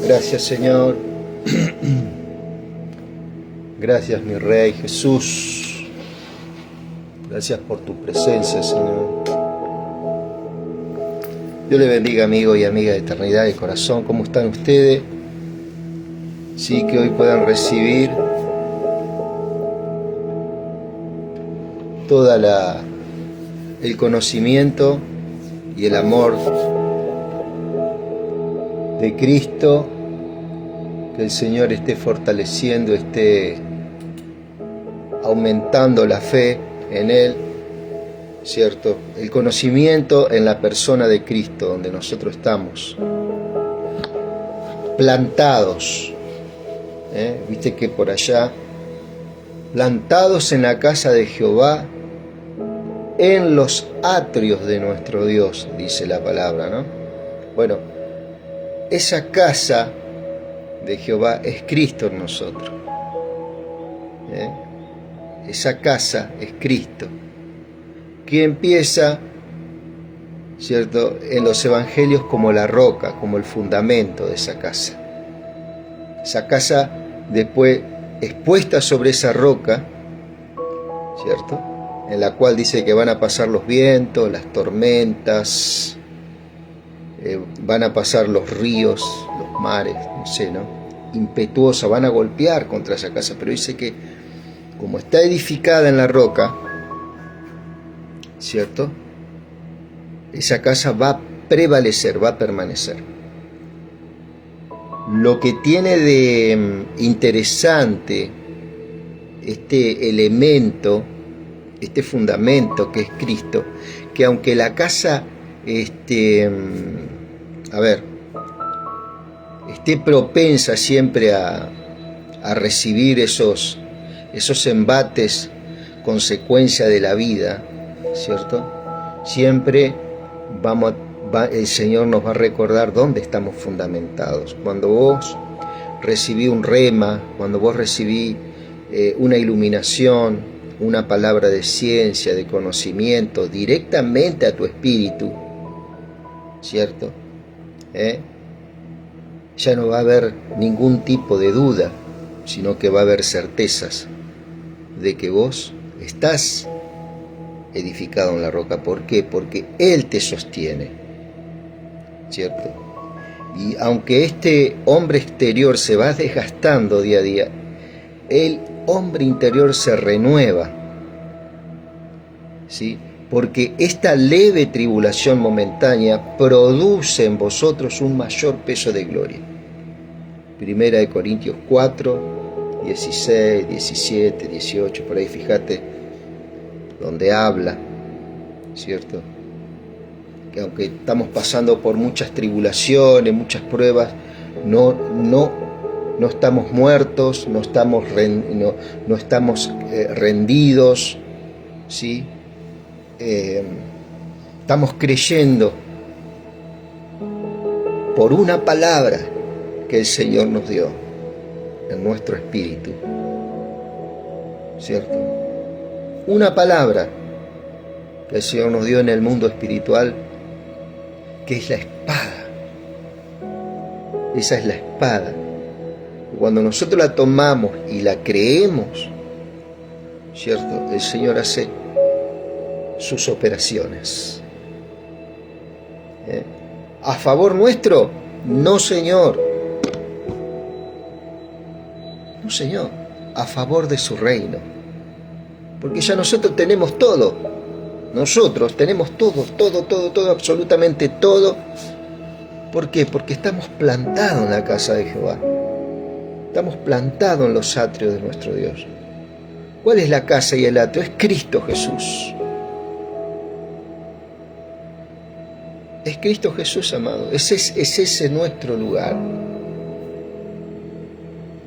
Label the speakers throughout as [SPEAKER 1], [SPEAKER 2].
[SPEAKER 1] Gracias, Señor. Gracias, mi Rey Jesús. Gracias por tu presencia, Señor. Dios le bendiga, amigo y amiga de Eternidad de Corazón. ¿Cómo están ustedes? Sí, que hoy puedan recibir toda el conocimiento y el amor de Cristo, que el Señor esté fortaleciendo, esté aumentando la fe en Él, ¿cierto? El conocimiento en la persona de Cristo, donde nosotros estamos plantados, viste que por allá, plantados en la casa de Jehová, en los atrios de nuestro Dios, dice la palabra, ¿no? Bueno, esa casa de Jehová es Cristo en nosotros. Esa casa es Cristo, que empieza, ¿cierto?, en los evangelios como la roca, como el fundamento de esa casa. Esa casa después es puesta sobre esa roca, ¿cierto?, en la cual dice que van a pasar los vientos, las tormentas, van a pasar los ríos, los mares, no sé, ¿no?, impetuosa, van a golpear contra esa casa, pero dice que como está edificada en la roca, ¿cierto?, esa casa va a prevalecer, va a permanecer. Lo que tiene de interesante este elemento, este fundamento que es Cristo, que aunque la casa esté propensa siempre a recibir esos embates, consecuencia de la vida, ¿cierto? Siempre el Señor nos va a recordar dónde estamos fundamentados. Cuando vos recibí un rema, cuando vos recibí una iluminación, una palabra de ciencia, de conocimiento, directamente a tu espíritu, ¿cierto? Ya no va a haber ningún tipo de duda, sino que va a haber certezas de que vos estás edificado en la roca. ¿Por qué? Porque Él te sostiene, ¿cierto? Y aunque este hombre exterior se va desgastando día a día, el hombre interior se renueva, ¿sí? Porque esta leve tribulación momentánea produce en vosotros un mayor peso de gloria. Primera de Corintios 4, 16, 17, 18, por ahí fíjate donde habla, ¿cierto?, que aunque estamos pasando por muchas tribulaciones, muchas pruebas, no estamos muertos, no estamos rendidos, ¿sí? Estamos creyendo por una palabra que el Señor nos dio en nuestro espíritu, ¿cierto? Una palabra que el Señor nos dio en el mundo espiritual, que es la espada. Esa es la espada. Cuando nosotros la tomamos y la creemos, ¿cierto?, el Señor hace sus operaciones. ¿A favor nuestro? No, Señor. No, Señor. A favor de su reino. Porque ya nosotros tenemos todo. Nosotros tenemos todo, absolutamente todo. ¿Por qué? Porque estamos plantados en la casa de Jehová. Estamos plantados en los atrios de nuestro Dios. ¿Cuál es la casa y el atrio? Es Cristo Jesús. Es Cristo Jesús, amado. Es ese nuestro lugar.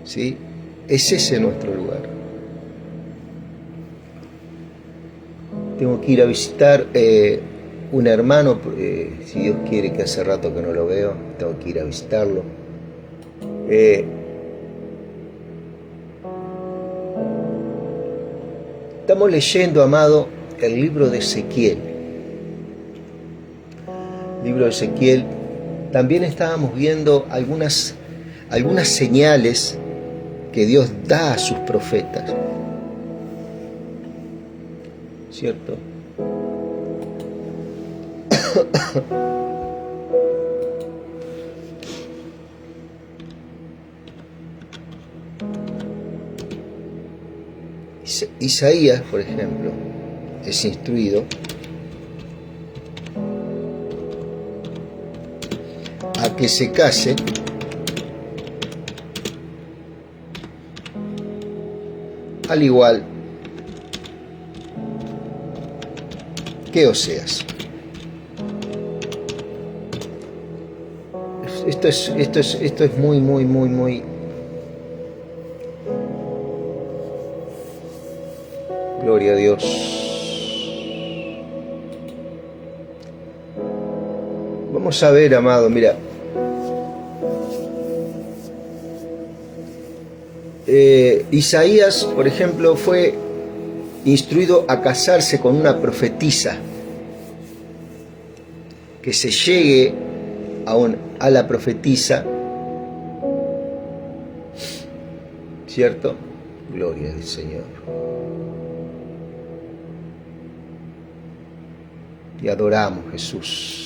[SPEAKER 1] ¿Sí? Es ese nuestro lugar. Tengo que ir a visitar un hermano, si Dios quiere, que hace rato que no lo veo. Tengo que ir a visitarlo. Estamos leyendo, amado, el libro de Ezequiel. libro de Ezequiel, también estábamos viendo algunas señales que Dios da a sus profetas, ¿cierto? Isaías, por ejemplo, es instruido a que se case al igual que Oseas. Esto es muy gloria a Dios. Vamos a ver, amado, mira. Isaías, por ejemplo, fue instruido a casarse con una profetisa, que se llegue a la profetisa, ¿cierto? Gloria al Señor. Y adoramos, Jesús.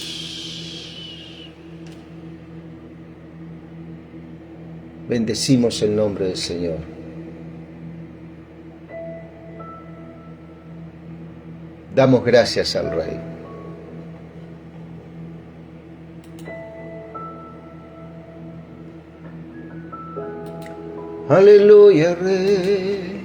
[SPEAKER 1] Bendecimos el nombre del Señor. Damos gracias al Rey. Aleluya, Rey.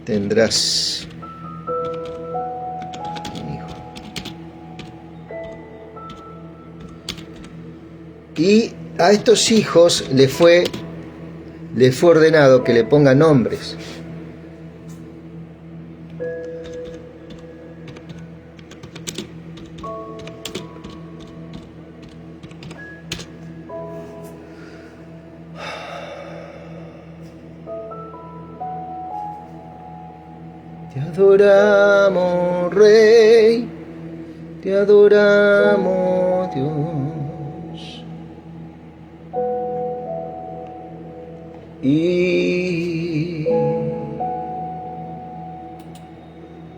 [SPEAKER 1] Tendrás un hijo. Y a estos hijos le fue ordenado que le pongan nombres. Te adoramos, Rey, te adoramos, Dios. Y te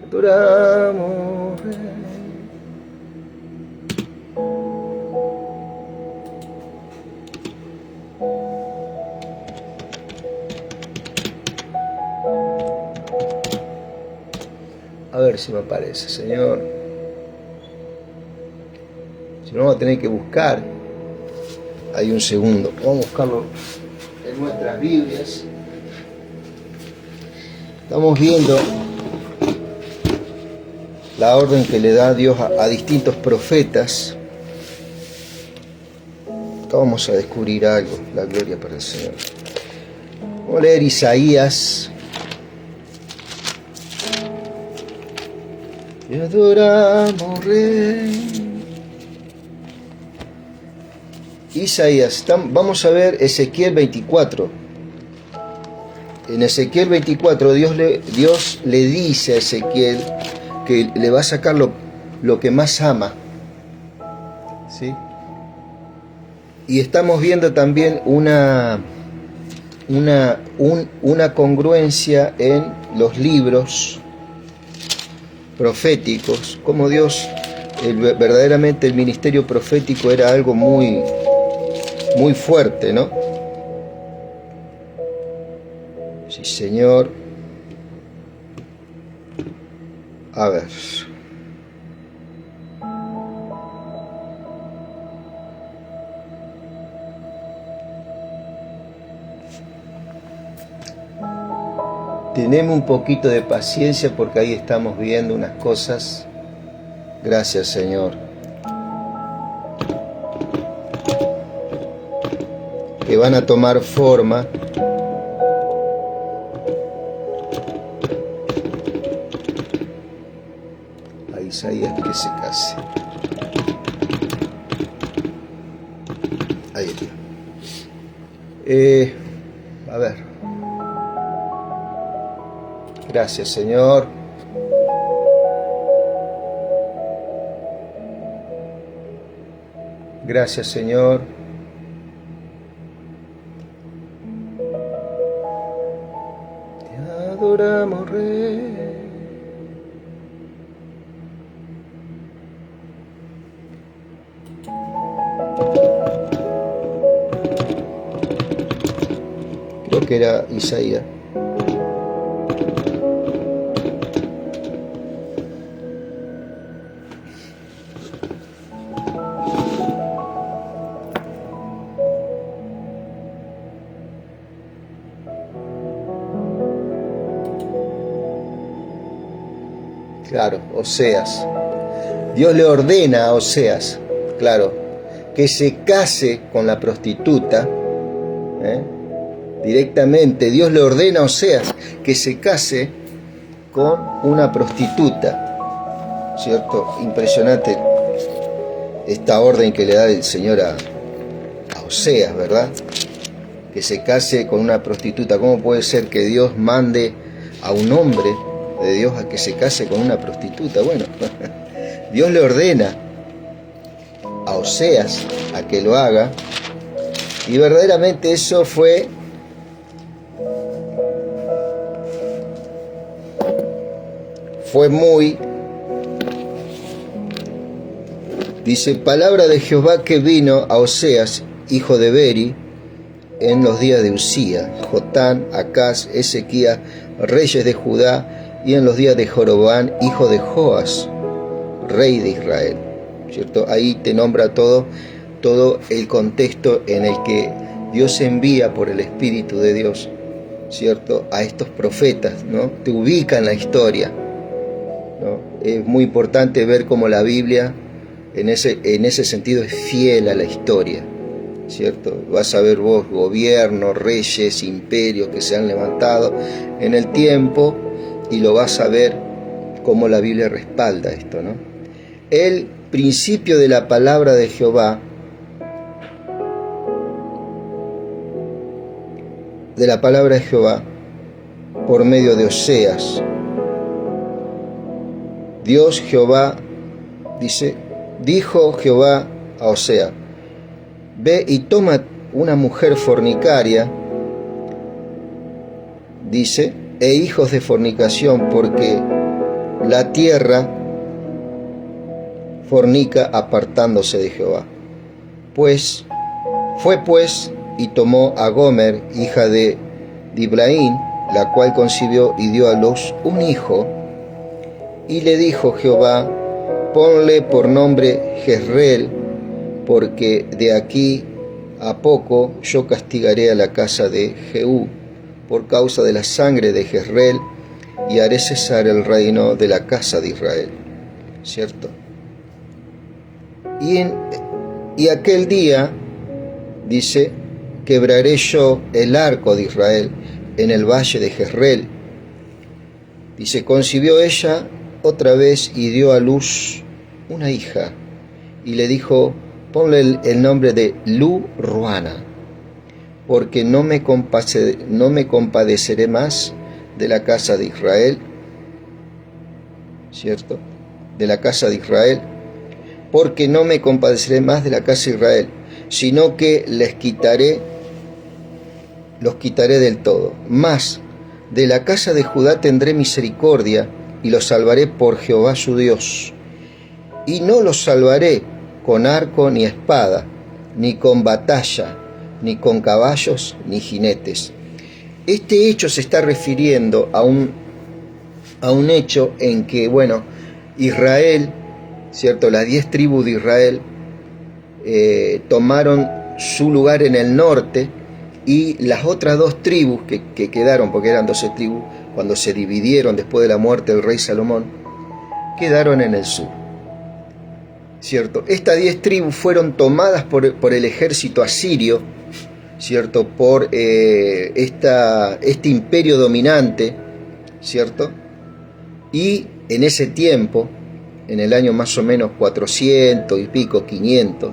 [SPEAKER 1] adoramos, Rey. A ver si me aparece, Señor. Si no, vamos a tener que buscar. Hay un segundo. Vamos a buscarlo en nuestras Biblias. Estamos viendo la orden que le da Dios a distintos profetas. Acá vamos a descubrir algo. La gloria para el Señor. Vamos a leer Isaías. Te adoramos, Rey. Isaías, vamos a ver Ezequiel 24. En Ezequiel 24 Dios le dice a Ezequiel que le va a sacar lo que más ama, ¿sí? Y estamos viendo también una congruencia en los libros proféticos, como Dios, verdaderamente el ministerio profético era algo muy fuerte, ¿no? Sí, Señor. A ver. Tenemos un poquito de paciencia porque ahí estamos viendo unas cosas. Gracias, Señor. Que van a tomar forma. A Isaías que se case. Ahí está. A ver. Gracias, Señor. Gracias, Señor. Te adoramos, Rey. Creo que era Isaías. Claro, Oseas. Dios le ordena a Oseas, claro, que se case con la prostituta. Directamente Dios le ordena a Oseas que se case con una prostituta. ¿Cierto? Impresionante esta orden que le da el Señor a Oseas, ¿verdad? Que se case con una prostituta. ¿Cómo puede ser que Dios mande a un hombre de Dios a que se case con una prostituta? Bueno, Dios le ordena a Oseas a que lo haga, y verdaderamente eso fue muy, dice, palabra de Jehová que vino a Oseas, hijo de Beri, en los días de Usía, Jotán, Acaz, Ezequías, reyes de Judá, y en los días de Jeroboam, hijo de Joas, rey de Israel. ¿Cierto? Ahí te nombra todo el contexto en el que Dios envía por el Espíritu de Dios, ¿cierto?, a estos profetas, ¿no? Te ubica en la historia, ¿no? Es muy importante ver cómo la Biblia en ese sentido es fiel a la historia, ¿cierto? Vas a ver vos gobiernos, reyes, imperios que se han levantado en el tiempo, y lo vas a ver cómo la Biblia respalda esto, ¿no? El principio de la palabra de Jehová, por medio de Oseas. Dios Jehová, dice, dijo Jehová a Oseas, ve y toma una mujer fornicaria, dice, e hijos de fornicación, porque la tierra fornica apartándose de Jehová. Fue y tomó a Gomer, hija de Diblaín, la cual concibió y dio a luz un hijo, y le dijo Jehová, ponle por nombre Jezreel, porque de aquí a poco yo castigaré a la casa de Jehú por causa de la sangre de Jezreel, y haré cesar el reino de la casa de Israel. ¿Cierto? Y aquel día, dice, quebraré yo el arco de Israel en el valle de Jezreel. Dice, concibió ella otra vez y dio a luz una hija, y le dijo, ponle el nombre de Lu-Ruana, porque no me compadeceré más de la casa de Israel, ¿cierto? De la casa de Israel, porque no me compadeceré más de la casa de Israel, sino que los quitaré del todo. Mas de la casa de Judá tendré misericordia, y los salvaré por Jehová su Dios. Y no los salvaré con arco ni espada, ni con batalla, ni con caballos, ni jinetes. Este hecho se está refiriendo a un hecho en que, bueno, Israel, ¿cierto?, las 10 tribus de Israel tomaron su lugar en el norte, y las otras 2 tribus que quedaron, porque eran 12 tribus, cuando se dividieron después de la muerte del rey Salomón, quedaron en el sur, ¿cierto? Estas 10 tribus fueron tomadas por el ejército asirio, ¿cierto?, por este imperio dominante, ¿cierto? Y en ese tiempo, en el año más o menos 400 y pico, 500,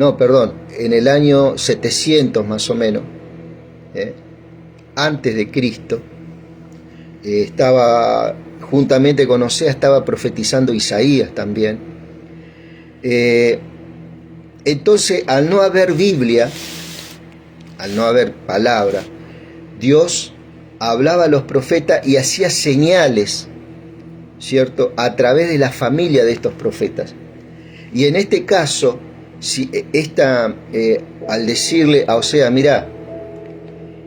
[SPEAKER 1] no, perdón, en el año 700 más o menos, antes de Cristo, estaba juntamente con Oseas, estaba profetizando Isaías también. Entonces, al no haber Biblia, al no haber palabra, Dios hablaba a los profetas y hacía señales, ¿cierto?, a través de la familia de estos profetas. Y en este caso, si al decirle a Oseas, mira,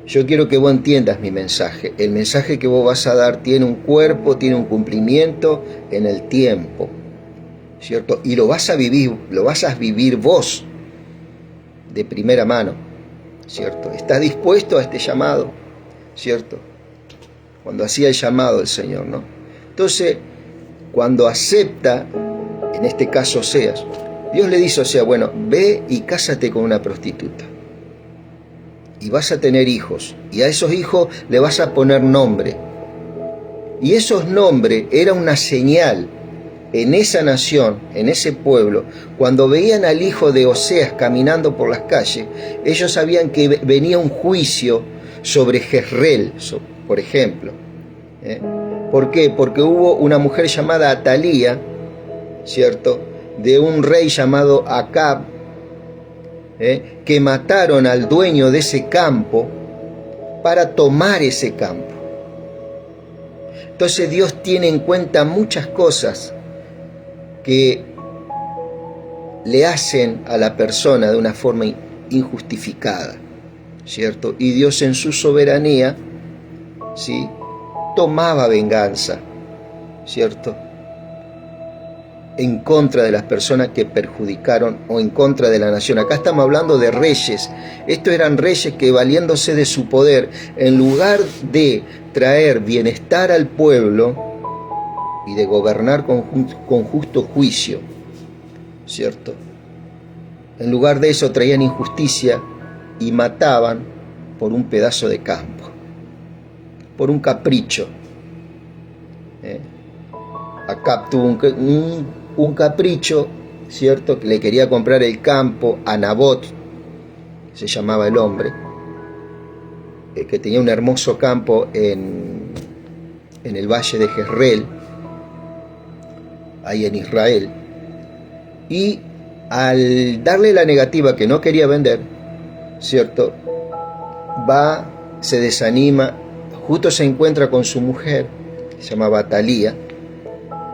[SPEAKER 1] yo quiero que vos entiendas mi mensaje. El mensaje que vos vas a dar tiene un cuerpo, tiene un cumplimiento en el tiempo, ¿cierto? Y lo vas a vivir vos de primera mano, ¿cierto? ¿Estás dispuesto a este llamado? ¿Cierto? Cuando hacía el llamado el Señor, ¿no? Entonces, cuando acepta, en este caso Oseas, Dios le dice a Oseas, bueno, ve y cásate con una prostituta. Y vas a tener hijos. Y a esos hijos le vas a poner nombre. Y esos nombres era una señal en esa nación, en ese pueblo. Cuando veían al hijo de Oseas caminando por las calles, ellos sabían que venía un juicio sobre Jezreel, por ejemplo. ¿Por qué? Porque hubo una mujer llamada Atalía, ¿cierto?, de un rey llamado Acab, que mataron al dueño de ese campo para tomar ese campo. Entonces Dios tiene en cuenta muchas cosas que le hacen a la persona de una forma injustificada, ¿cierto? Y Dios en su soberanía, ¿sí?, tomaba venganza, ¿cierto?, en contra de las personas que perjudicaron o en contra de la nación. Acá estamos hablando de reyes. Estos eran reyes que, valiéndose de su poder, en lugar de traer bienestar al pueblo y de gobernar con justo juicio, ¿cierto?, en lugar de eso traían injusticia y mataban por un pedazo de campo, por un capricho. Acab tuvo un capricho, ¿cierto?, que le quería comprar el campo a Nabot, se llamaba el hombre, que tenía un hermoso campo en el valle de Jezreel, ahí en Israel, y al darle la negativa que no quería vender, ¿cierto?, se desanima, justo se encuentra con su mujer, que se llamaba Atalía,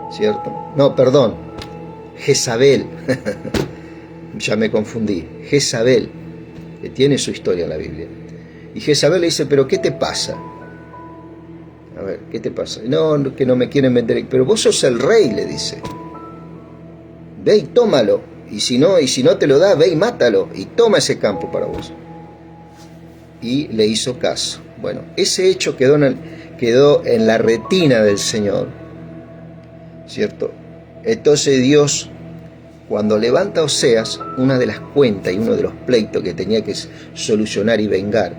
[SPEAKER 1] ¿cierto? No, perdón, Jezabel, ya me confundí, Jezabel, que tiene su historia en la Biblia. Y Jezabel le dice, pero ¿qué te pasa? A ver, ¿qué te pasa? No, que no me quieren vender, pero vos sos el rey, le dice. Ve y tómalo, y si no te lo da, ve y mátalo, y toma ese campo para vos. Y le hizo caso. Bueno, ese hecho quedó en la retina del Señor, ¿cierto? Entonces Dios, cuando levanta a Oseas, una de las cuentas y uno de los pleitos que tenía que solucionar y vengar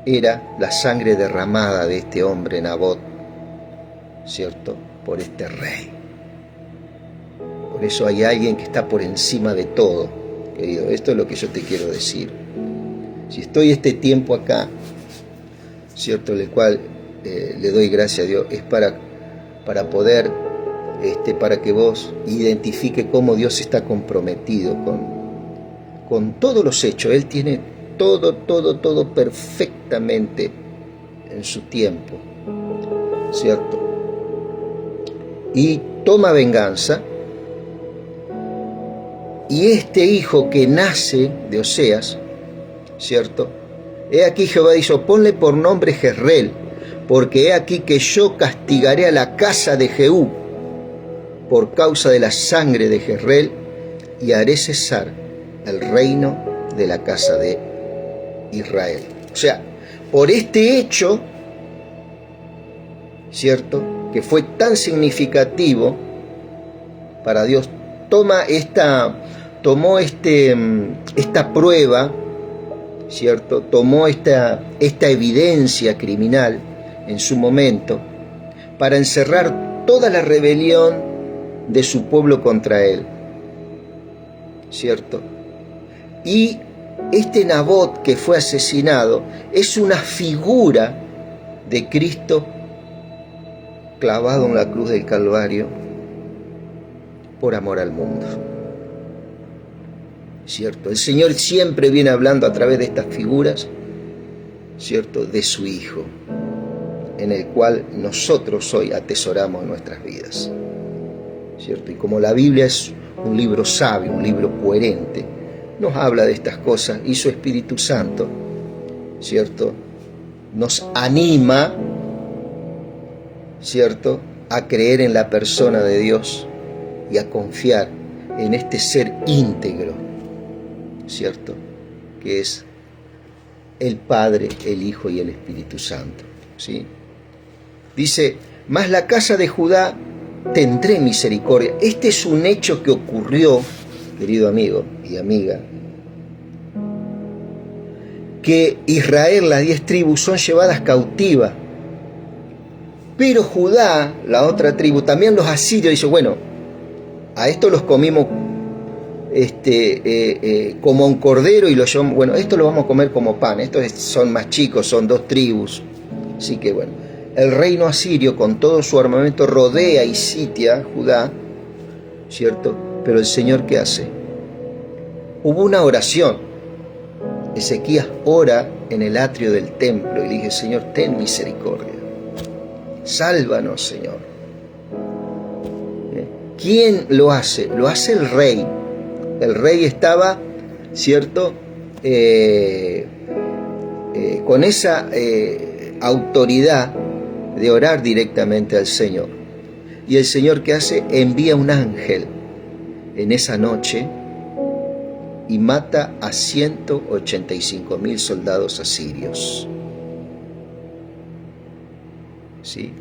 [SPEAKER 1] era la sangre derramada de este hombre Nabot, ¿cierto?, por este rey. Por eso hay alguien que está por encima de todo, querido. Esto es lo que yo te quiero decir. Si estoy este tiempo acá, ¿cierto?, el cual le doy gracias a Dios, es para poder, para que vos identifique cómo Dios está comprometido con todos los hechos. Él tiene todo perfectamente en su tiempo, ¿cierto? Y toma venganza. Y este hijo que nace de Oseas, ¿cierto? He aquí Jehová dijo, ponle por nombre Jezreel, porque he aquí que yo castigaré a la casa de Jehú por causa de la sangre de Jezreel, y haré cesar el reino de la casa de Israel. O sea, por este hecho, ¿cierto?, que fue tan significativo para Dios, tomó esta prueba, ¿cierto?, tomó esta evidencia criminal en su momento para encerrar toda la rebelión de su pueblo contra él, ¿cierto? Y este Nabot que fue asesinado es una figura de Cristo clavado en la cruz del Calvario por amor al mundo. ¿Cierto? El Señor siempre viene hablando a través de estas figuras, ¿cierto?, de su Hijo, en el cual nosotros hoy atesoramos nuestras vidas, ¿cierto? Y como la Biblia es un libro sabio, un libro coherente, nos habla de estas cosas y su Espíritu Santo, ¿cierto?, nos anima, ¿cierto?, a creer en la persona de Dios y a confiar en este ser íntegro, ¿cierto?, que es el Padre, el Hijo y el Espíritu Santo, ¿sí? Dice, mas la casa de Judá tendré misericordia. Este es un hecho que ocurrió, querido amigo y amiga, que Israel, las 10 tribus, son llevadas cautivas. Pero Judá, la otra tribu, también los asirios, dice, bueno, a estos los comimos como un cordero y los llevamos, bueno, esto lo vamos a comer como pan, estos son más chicos, son 2 tribus. Así que bueno, el reino asirio con todo su armamento rodea y sitia Judá, ¿cierto? Pero el Señor, ¿qué hace? Hubo una oración. Ezequías ora en el atrio del templo y le dije, Señor, ten misericordia. Sálvanos, Señor. ¿Quién lo hace? Lo hace el rey. El rey estaba, ¿cierto?, con esa autoridad de orar directamente al Señor. Y el Señor, ¿qué hace? Envía un ángel en esa noche y mata a 185.000 soldados asirios. ¿Sí?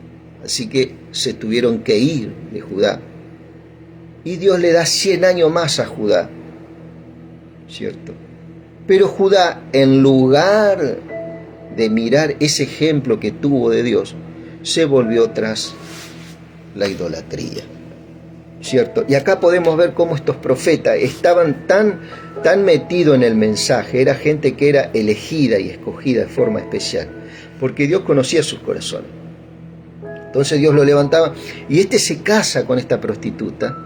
[SPEAKER 1] Así que se tuvieron que ir de Judá. Y Dios le da 100 años más a Judá, ¿cierto? Pero Judá, en lugar de mirar ese ejemplo que tuvo de Dios, se volvió tras la idolatría, ¿cierto? Y acá podemos ver cómo estos profetas estaban tan metidos en el mensaje, era gente que era elegida y escogida de forma especial, porque Dios conocía sus corazones. Entonces Dios lo levantaba, y se casa con esta prostituta,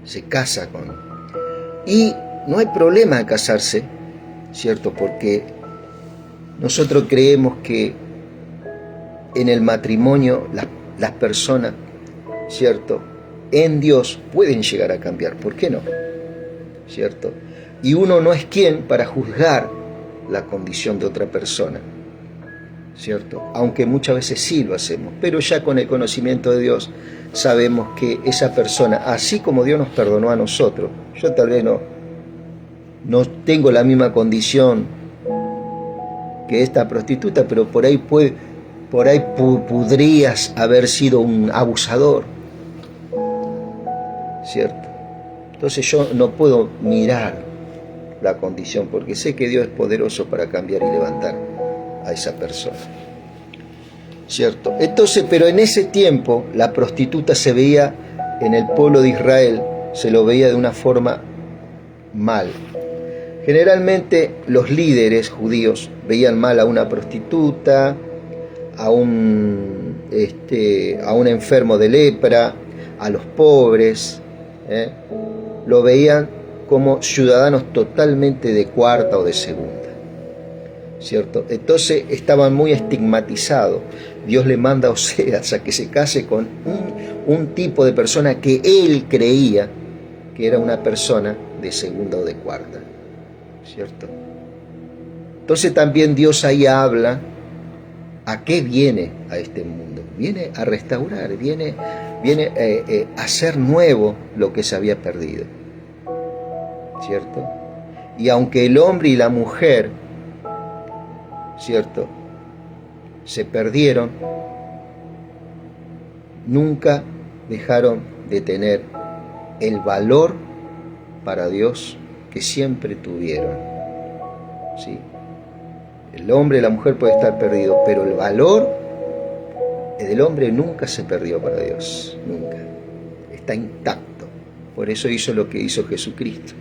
[SPEAKER 1] se casa con... Y no hay problema en casarse, ¿cierto? Porque nosotros creemos que en el matrimonio las personas, ¿cierto?, en Dios pueden llegar a cambiar. ¿Por qué no? ¿Cierto? Y uno no es quien para juzgar la condición de otra persona, ¿cierto? Aunque muchas veces sí lo hacemos, pero ya con el conocimiento de Dios sabemos que esa persona, así como Dios nos perdonó a nosotros, yo tal vez no tengo la misma condición que esta prostituta, pero por ahí podrías haber sido un abusador, ¿cierto? Entonces yo no puedo mirar la condición, porque sé que Dios es poderoso para cambiar y levantar a esa persona, ¿cierto? Entonces, pero en ese tiempo la prostituta se veía en el pueblo de Israel, se lo veía de una forma mal. Generalmente los líderes judíos veían mal a una prostituta, a un enfermo de lepra, a los pobres, lo veían como ciudadanos totalmente de cuarta o de segunda, ¿cierto? Entonces estaban muy estigmatizados. Dios le manda a Oseas a que se case con un tipo de persona que él creía que era una persona de segunda o de cuarta, ¿cierto? Entonces también Dios ahí habla a qué viene a este mundo. Viene a restaurar, viene a hacer nuevo lo que se había perdido, ¿cierto? Y aunque el hombre y la mujer, ¿cierto?, se perdieron, nunca dejaron de tener el valor para Dios que siempre tuvieron, ¿sí? El hombre y la mujer puede estar perdido, pero el valor del hombre nunca se perdió para Dios, nunca. Está intacto. Por eso hizo lo que hizo Jesucristo.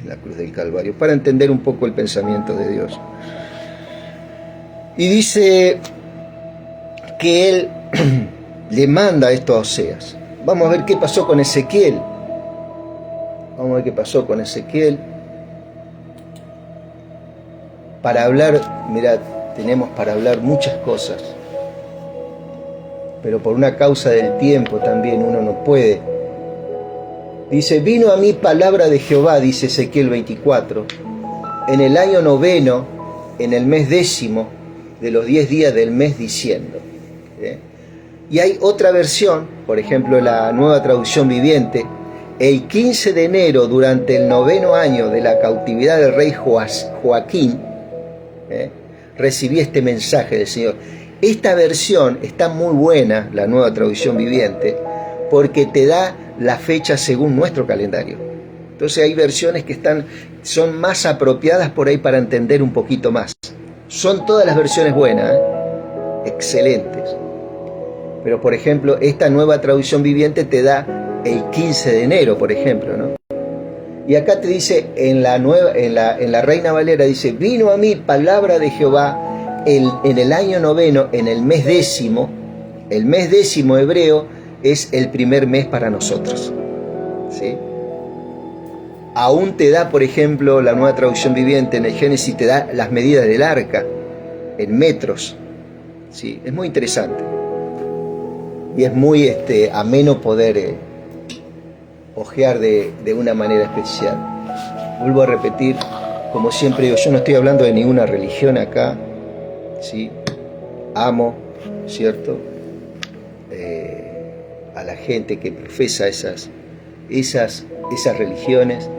[SPEAKER 1] en la cruz del Calvario, para entender un poco el pensamiento de Dios. Y dice que él le manda esto a Oseas. Vamos a ver qué pasó con Ezequiel. Vamos a ver qué pasó con Ezequiel. Para hablar, mirad, tenemos para hablar muchas cosas, pero por una causa del tiempo también uno no puede. Dice, vino a mí palabra de Jehová, dice Ezequiel 24, en el año 9, en el mes 10, de los 10 días del mes, diciendo. Y hay otra versión, por ejemplo la Nueva Traducción Viviente, el 15 de enero, durante el 9º año de la cautividad del rey Joaquín, recibí este mensaje del Señor. Esta versión está muy buena, la Nueva Traducción Viviente, porque te da la fecha según nuestro calendario. Entonces hay versiones que son más apropiadas por ahí para entender un poquito más. Son todas las versiones buenas, excelentes. Pero por ejemplo, esta Nueva Traducción Viviente te da el 15 de enero, por ejemplo, ¿no? Y acá te dice, en la Reina Valera, dice, vino a mí palabra de Jehová en el año 9, en el mes 10. El mes 10 hebreo es el primer mes para nosotros, ¿sí? Aún te da, por ejemplo, la Nueva Traducción Viviente en el Génesis, te da las medidas del arca en metros, ¿sí? Es muy interesante. Y es muy ameno poder ojear de una manera especial. Vuelvo a repetir, como siempre digo, yo no estoy hablando de ninguna religión acá, ¿sí? Amo, ¿cierto? A la gente que profesa esas religiones,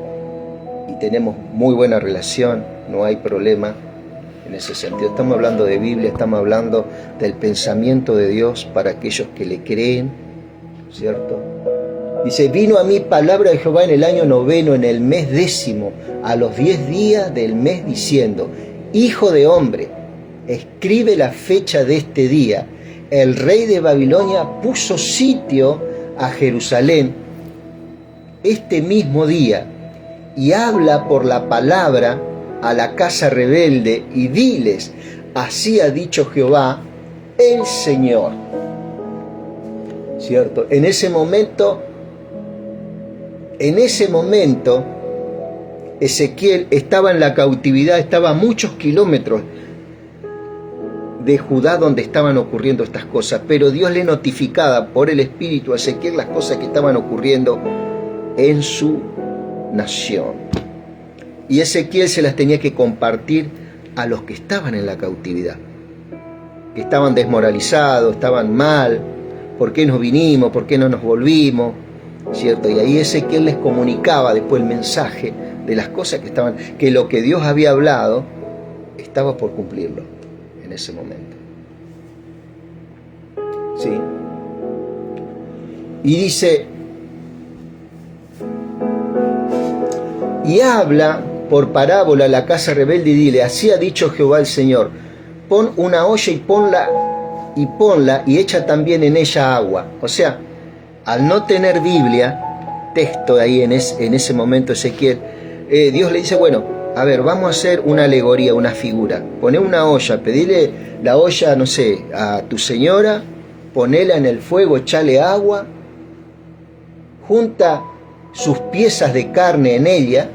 [SPEAKER 1] y tenemos muy buena relación, no hay problema en ese sentido. Estamos hablando de Biblia, estamos hablando del pensamiento de Dios para aquellos que le creen, ¿cierto? Dice, vino a mí palabra de Jehová en el año 9, en el mes 10, a los 10 días del mes, diciendo, hijo de hombre, escribe la fecha de este día. El rey de Babilonia puso sitio a Jerusalén este mismo día, y habla por la palabra a la casa rebelde, y diles, así ha dicho Jehová, el Señor. ¿Cierto? En ese momento, Ezequiel estaba en la cautividad, estaba a muchos kilómetros de Judá, donde estaban ocurriendo estas cosas, pero Dios le notificaba por el Espíritu a Ezequiel las cosas que estaban ocurriendo en su nación. Y Ezequiel se las tenía que compartir a los que estaban en la cautividad, que estaban desmoralizados, estaban mal. ¿Por qué nos vinimos? ¿Por qué no nos volvimos? ¿Cierto? Y ahí Ezequiel les comunicaba después el mensaje de las cosas que lo que Dios había hablado estaba por cumplirlo en ese momento. ¿Sí? Y dice, y habla por parábola a la casa rebelde y dile, así ha dicho Jehová el Señor, pon una olla y ponla y echa también en ella agua. O sea, al no tener Biblia, texto ahí en ese momento Ezequiel, Dios le dice, bueno, a ver, vamos a hacer una alegoría, una figura. Poné una olla, pedile la olla, no sé, a tu señora, ponela en el fuego, echale agua, junta sus piezas de carne en ella,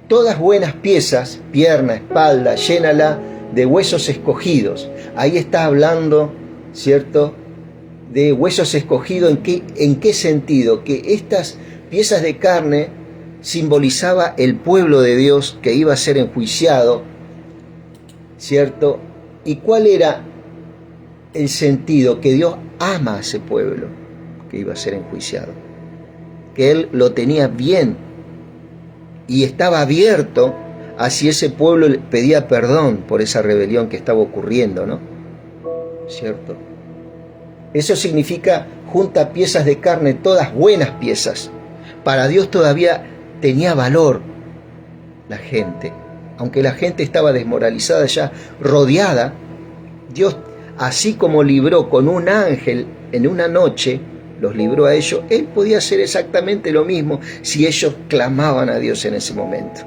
[SPEAKER 1] todas buenas piezas, pierna, espalda, llénala de huesos escogidos. Ahí está hablando, ¿cierto?, de huesos escogidos. ¿En qué sentido? Que estas piezas de carne simbolizaba el pueblo de Dios que iba a ser enjuiciado, ¿cierto? ¿Y cuál era el sentido? Que Dios ama a ese pueblo que iba a ser enjuiciado, que Él lo tenía bien y estaba abierto hacia ese pueblo, le pedía perdón por esa rebelión que estaba ocurriendo, ¿no? ¿Cierto? Eso significa junta piezas de carne, todas buenas piezas. Para Dios todavía tenía valor la gente, aunque la gente estaba desmoralizada ya, rodeada. Dios, así como libró con un ángel en una noche los libró a ellos, Él podía hacer exactamente lo mismo si ellos clamaban a Dios en ese momento.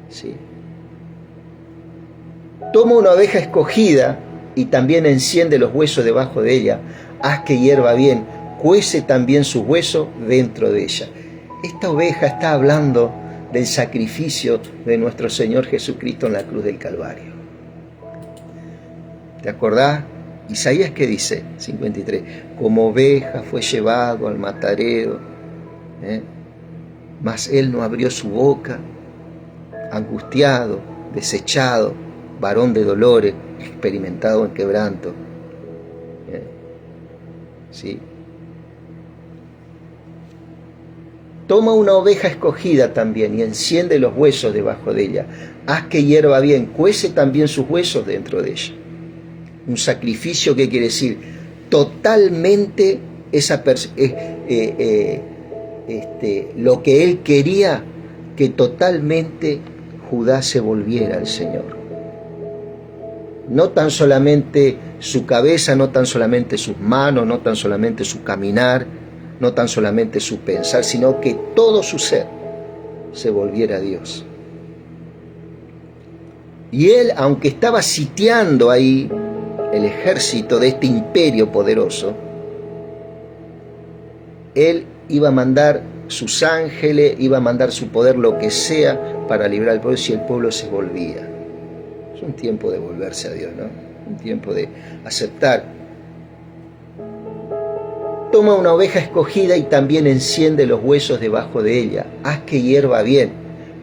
[SPEAKER 1] ¿Sí? Toma una oveja escogida y también enciende los huesos debajo de ella. Haz que hierva bien, cuece también sus huesos dentro de ella. Esta oveja está hablando del sacrificio de nuestro Señor Jesucristo en la cruz del Calvario. ¿Te acordás? Isaías, ¿qué dice? 53. Como oveja fue llevado al matadero, mas él no abrió su boca, angustiado, desechado, varón de dolores, experimentado en quebranto. ¿Sí? Toma una oveja escogida también y enciende los huesos debajo de ella. Haz que hierva bien, cuece también sus huesos dentro de ella. Un sacrificio, ¿qué quiere decir? Totalmente lo que él quería, que totalmente Judá se volviera al Señor. No tan solamente su cabeza, no tan solamente sus manos, no tan solamente su caminar, no tan solamente su pensar, sino que todo su ser se volviera a Dios. Y él, aunque estaba sitiando ahí el ejército de este imperio poderoso, él iba a mandar sus ángeles, iba a mandar su poder, lo que sea, para librar al pueblo si el pueblo se volvía. Es un tiempo de volverse a Dios, ¿no? Un tiempo de aceptar. Toma una oveja escogida y también enciende los huesos debajo de ella. Haz que hierva bien,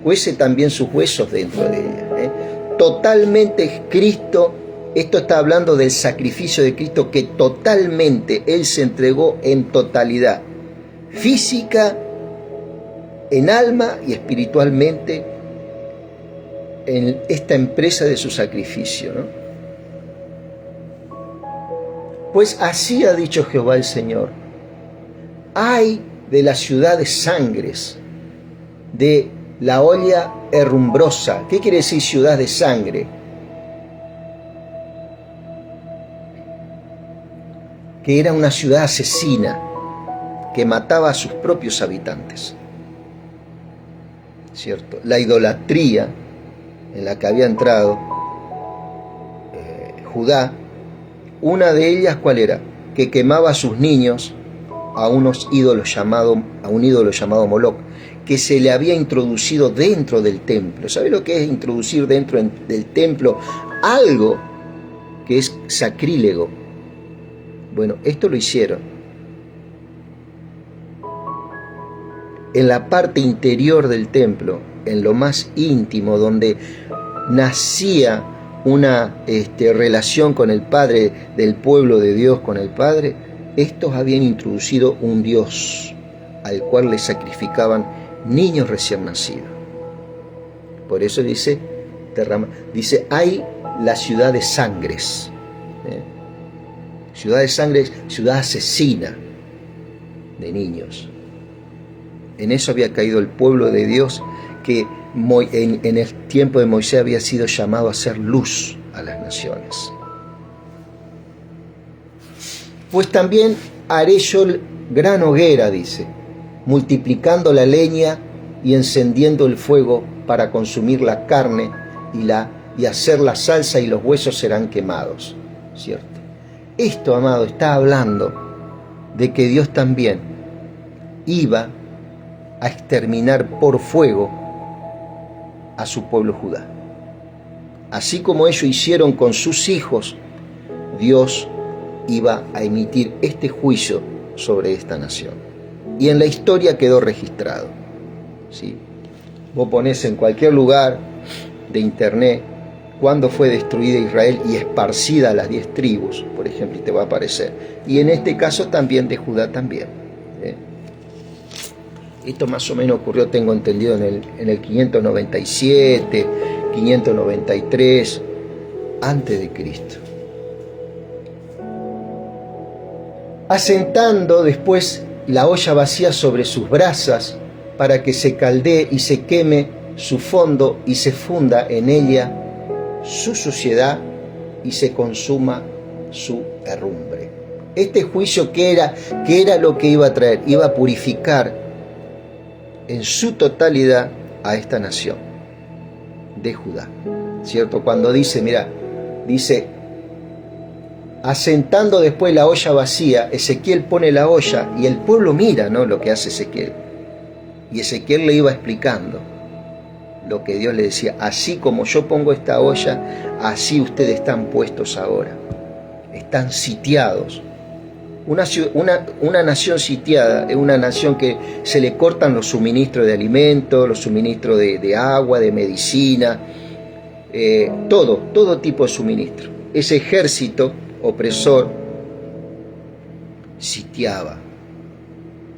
[SPEAKER 1] cuece también sus huesos dentro de ella. Totalmente Cristo. Esto está hablando del sacrificio de Cristo, que totalmente Él se entregó en totalidad, física, en alma y espiritualmente, en esta empresa de su sacrificio, ¿no? Pues así ha dicho Jehová el Señor: ay de la ciudad de sangres, de la olla herrumbrosa. ¿Qué quiere decir ciudad de sangre? Que era una ciudad asesina, que mataba a sus propios habitantes. ¿Cierto? La idolatría en la que había entrado Judá, una de ellas, ¿cuál era? Que quemaba a sus niños a un ídolo llamado Moloc, que se le había introducido dentro del templo. ¿Sabe lo que es introducir dentro del templo algo que es sacrílego? Bueno, esto lo hicieron. En la parte interior del templo, en lo más íntimo, donde nacía una relación con el Padre, del pueblo de Dios con el Padre, estos habían introducido un Dios al cual le sacrificaban niños recién nacidos. Por eso dice, hay la ciudad de sangres. Ciudad de sangre, ciudad asesina de niños. En eso había caído el pueblo de Dios, que en el tiempo de Moisés había sido llamado a ser luz a las naciones. Pues también haré yo gran hoguera, dice, multiplicando la leña y encendiendo el fuego para consumir la carne y hacer la salsa, y los huesos serán quemados. ¿Cierto? Esto, amado, está hablando de que Dios también iba a exterminar por fuego a su pueblo Judá. Así como ellos hicieron con sus hijos, Dios iba a emitir este juicio sobre esta nación. Y en la historia quedó registrado. ¿Sí? Vos ponés en cualquier lugar de internet cuándo fue destruida Israel y esparcida a las 10 tribus, por ejemplo, y te va a aparecer. Y en este caso también de Judá también. Esto más o menos ocurrió, tengo entendido, en el 597, 593, antes de Cristo. Asentando después la olla vacía sobre sus brasas, para que se caldee y se queme su fondo y se funda en ella su suciedad y se consuma su herrumbre. Este juicio, ¿qué era lo que iba a traer? Iba a purificar en su totalidad a esta nación de Judá, ¿cierto? Cuando dice, mira, dice, asentando después la olla vacía, Ezequiel pone la olla y el pueblo mira, ¿no?, lo que hace Ezequiel. Y Ezequiel le iba explicando lo que Dios le decía: así como yo pongo esta olla, así ustedes están puestos ahora. Están sitiados. Una nación sitiada es una nación que se le cortan los suministros de alimentos, los suministros de agua, de medicina, todo tipo de suministro. Ese ejército opresor sitiaba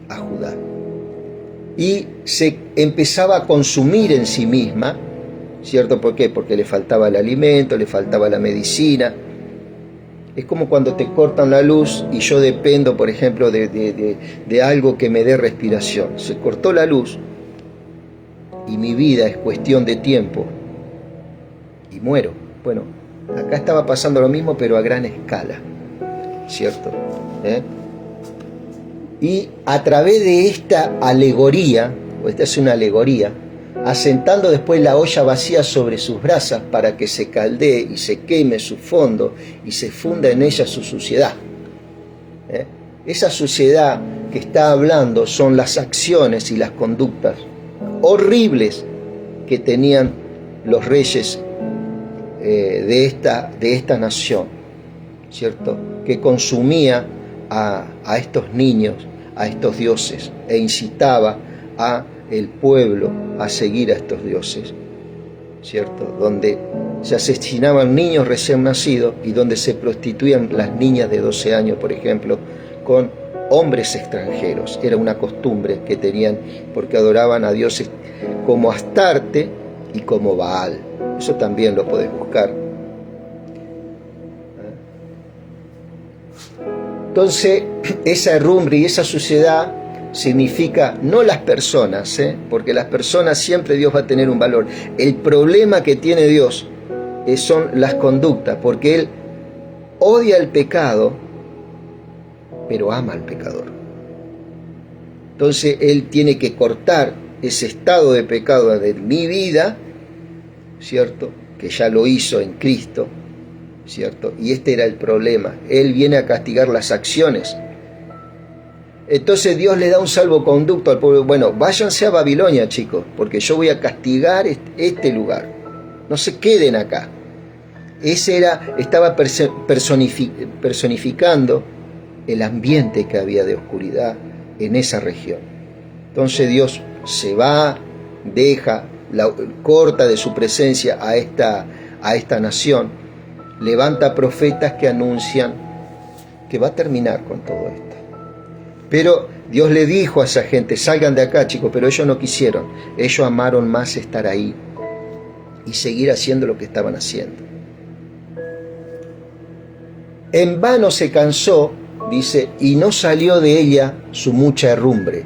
[SPEAKER 1] a Judá y se empezaba a consumir en sí misma, ¿cierto? ¿Por qué? Porque le faltaba el alimento, le faltaba la medicina. Es como cuando te cortan la luz y yo dependo, por ejemplo, de algo que me dé respiración. Se cortó la luz y mi vida es cuestión de tiempo y muero. Bueno, acá estaba pasando lo mismo, pero a gran escala, ¿cierto? Y a través de esta alegoría, o esta es una alegoría, asentando después la olla vacía sobre sus brasas para que se caldee y se queme su fondo y se funda en ella su suciedad. Esa suciedad que está hablando son las acciones y las conductas horribles que tenían los reyes de esta nación, ¿cierto? Que consumía a estos niños, a estos dioses, e incitaba a el pueblo a seguir a estos dioses, ¿cierto? Donde se asesinaban niños recién nacidos y donde se prostituían las niñas de 12 años, por ejemplo, con hombres extranjeros. Era una costumbre que tenían porque adoraban a dioses como Astarte y como Baal. Eso también lo podés buscar. Entonces, esa herrumbre y esa suciedad significa no las personas, porque las personas siempre Dios va a tener un valor. El problema que tiene Dios son las conductas, porque Él odia el pecado, pero ama al pecador. Entonces Él tiene que cortar ese estado de pecado de mi vida, ¿cierto? Que ya lo hizo en Cristo, ¿cierto? Y este era el problema. Él viene a castigar las acciones. Entonces Dios le da un salvoconducto al pueblo. Bueno, váyanse a Babilonia, chicos, porque yo voy a castigar este lugar. No se queden acá. Estaba personificando el ambiente que había de oscuridad en esa región. Entonces Dios se va, corta de su presencia a esta nación, levanta profetas que anuncian que va a terminar con todo esto. Pero Dios le dijo a esa gente: salgan de acá, chicos, pero ellos no quisieron. Ellos amaron más estar ahí y seguir haciendo lo que estaban haciendo. En vano se cansó, dice, y no salió de ella su mucha herrumbre.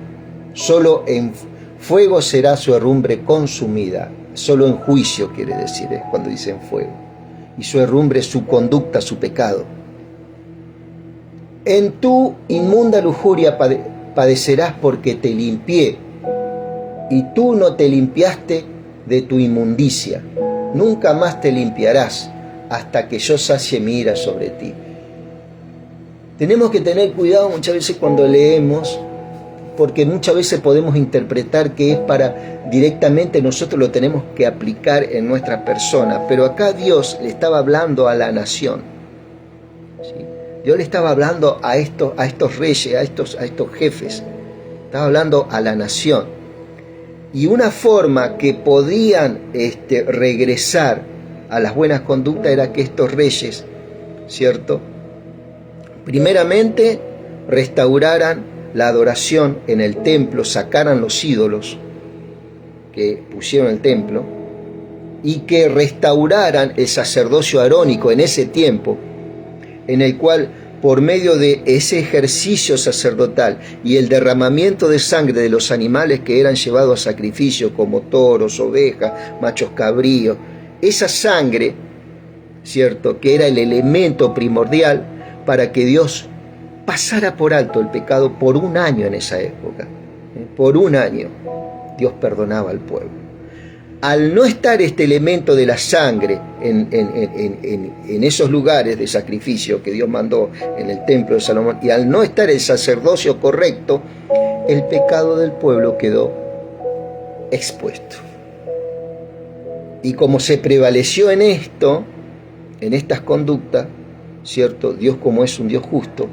[SPEAKER 1] Solo en fuego será su herrumbre consumida. Solo en juicio quiere decir, cuando dice en fuego. Y su herrumbre, su conducta, su pecado. En tu inmunda lujuria padecerás porque te limpié, y tú no te limpiaste de tu inmundicia. Nunca más te limpiarás hasta que yo sacie mi ira sobre ti. Tenemos que tener cuidado muchas veces cuando leemos, porque muchas veces podemos interpretar que es para directamente nosotros lo tenemos que aplicar en nuestra persona, pero acá Dios le estaba hablando a la nación, ¿sí? Dios le estaba hablando a estos reyes, a estos jefes, estaba hablando a la nación. Y una forma que podían regresar a las buenas conductas era que estos reyes, ¿cierto?, primeramente restauraran la adoración en el templo, sacaran los ídolos que pusieron en el templo y que restauraran el sacerdocio arónico en ese tiempo, en el cual por medio de ese ejercicio sacerdotal y el derramamiento de sangre de los animales que eran llevados a sacrificio, como toros, ovejas, machos cabríos, esa sangre, ¿cierto?, que era el elemento primordial para que Dios pasara por alto el pecado por un año en esa época. Por un año Dios perdonaba al pueblo. Al no estar este elemento de la sangre en esos lugares de sacrificio que Dios mandó en el templo de Salomón, y al no estar el sacerdocio correcto, el pecado del pueblo quedó expuesto. Y como se prevaleció en esto, en estas conductas, ¿cierto? Dios, como es un Dios justo,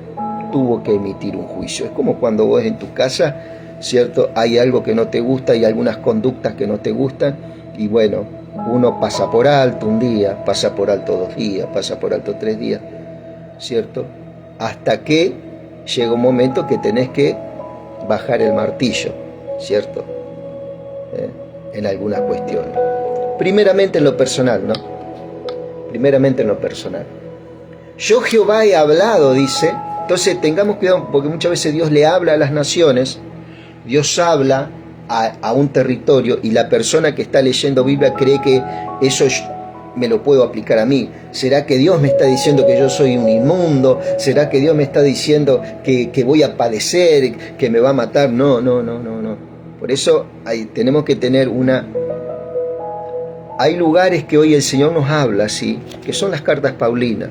[SPEAKER 1] tuvo que emitir un juicio. Es como cuando vos en tu casa, ¿cierto? Hay algo que no te gusta, hay algunas conductas que no te gustan, y bueno, uno pasa por alto un día, pasa por alto 2 días, pasa por alto 3 días, ¿cierto? Hasta que llega un momento que tenés que bajar el martillo, ¿cierto? En algunas cuestiones. Primeramente en lo personal, ¿no? Primeramente en lo personal. Yo Jehová he hablado, dice. Entonces tengamos cuidado, porque muchas veces Dios le habla a las naciones, Dios habla a un territorio, y la persona que está leyendo Biblia cree que eso me lo puedo aplicar a mí. ¿Será que Dios me está diciendo que yo soy un inmundo? ¿Será que Dios me está diciendo que voy a padecer, que me va a matar? No. Por eso tenemos que tener Hay lugares que hoy el Señor nos habla así, que son las cartas paulinas.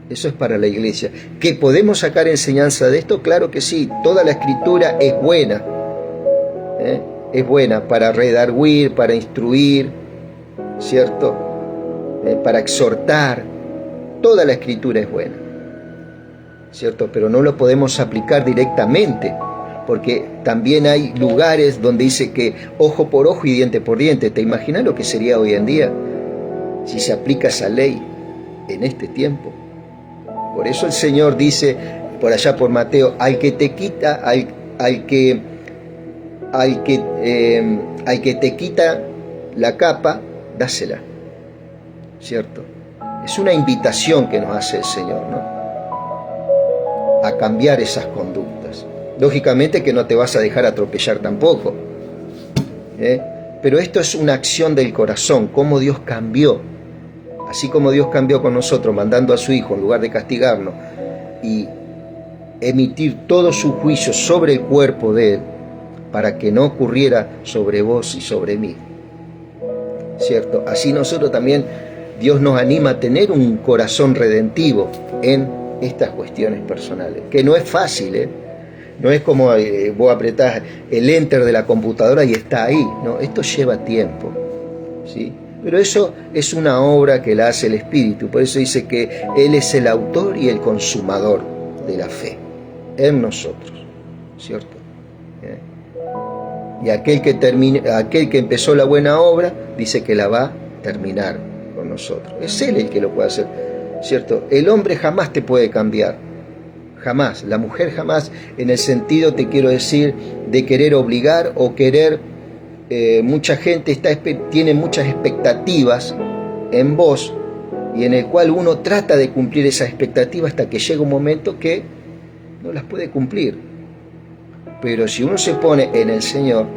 [SPEAKER 1] Eso es para la iglesia. ¿Que podemos sacar enseñanza de esto? Claro que sí. Toda la escritura es buena. Es buena para redarguir, para instruir, ¿cierto? Para exhortar. Toda la escritura es buena, ¿cierto? Pero no lo podemos aplicar directamente, porque también hay lugares donde dice que ojo por ojo y diente por diente. ¿Te imaginas lo que sería hoy en día si se aplica esa ley en este tiempo? Por eso el Señor dice por allá por Mateo: al que te quita, al que te quita la capa, dásela, ¿cierto? Es una invitación que nos hace el Señor, ¿no? A cambiar esas conductas. Lógicamente que no te vas a dejar atropellar tampoco, pero esto es una acción del corazón, cómo Dios cambió. Así como Dios cambió con nosotros, mandando a su Hijo en lugar de castigarnos y emitir todo su juicio sobre el cuerpo de Él, para que no ocurriera sobre vos y sobre mí, ¿cierto? Así nosotros también, Dios nos anima a tener un corazón redentivo en estas cuestiones personales, que no es fácil, No es como vos apretás el enter de la computadora y está ahí, no, esto lleva tiempo, ¿sí? Pero eso es una obra que la hace el Espíritu. Por eso dice que Él es el autor y el consumador de la fe en nosotros, ¿cierto? Y aquel que empezó la buena obra, dice que la va a terminar con nosotros. Es Él el que lo puede hacer, ¿cierto? El hombre jamás te puede cambiar, jamás. La mujer jamás, en el sentido, te quiero decir, de querer obligar o querer. Mucha gente tiene muchas expectativas en vos, y en el cual uno trata de cumplir esas expectativas hasta que llega un momento que no las puede cumplir. Pero si uno se pone en el Señor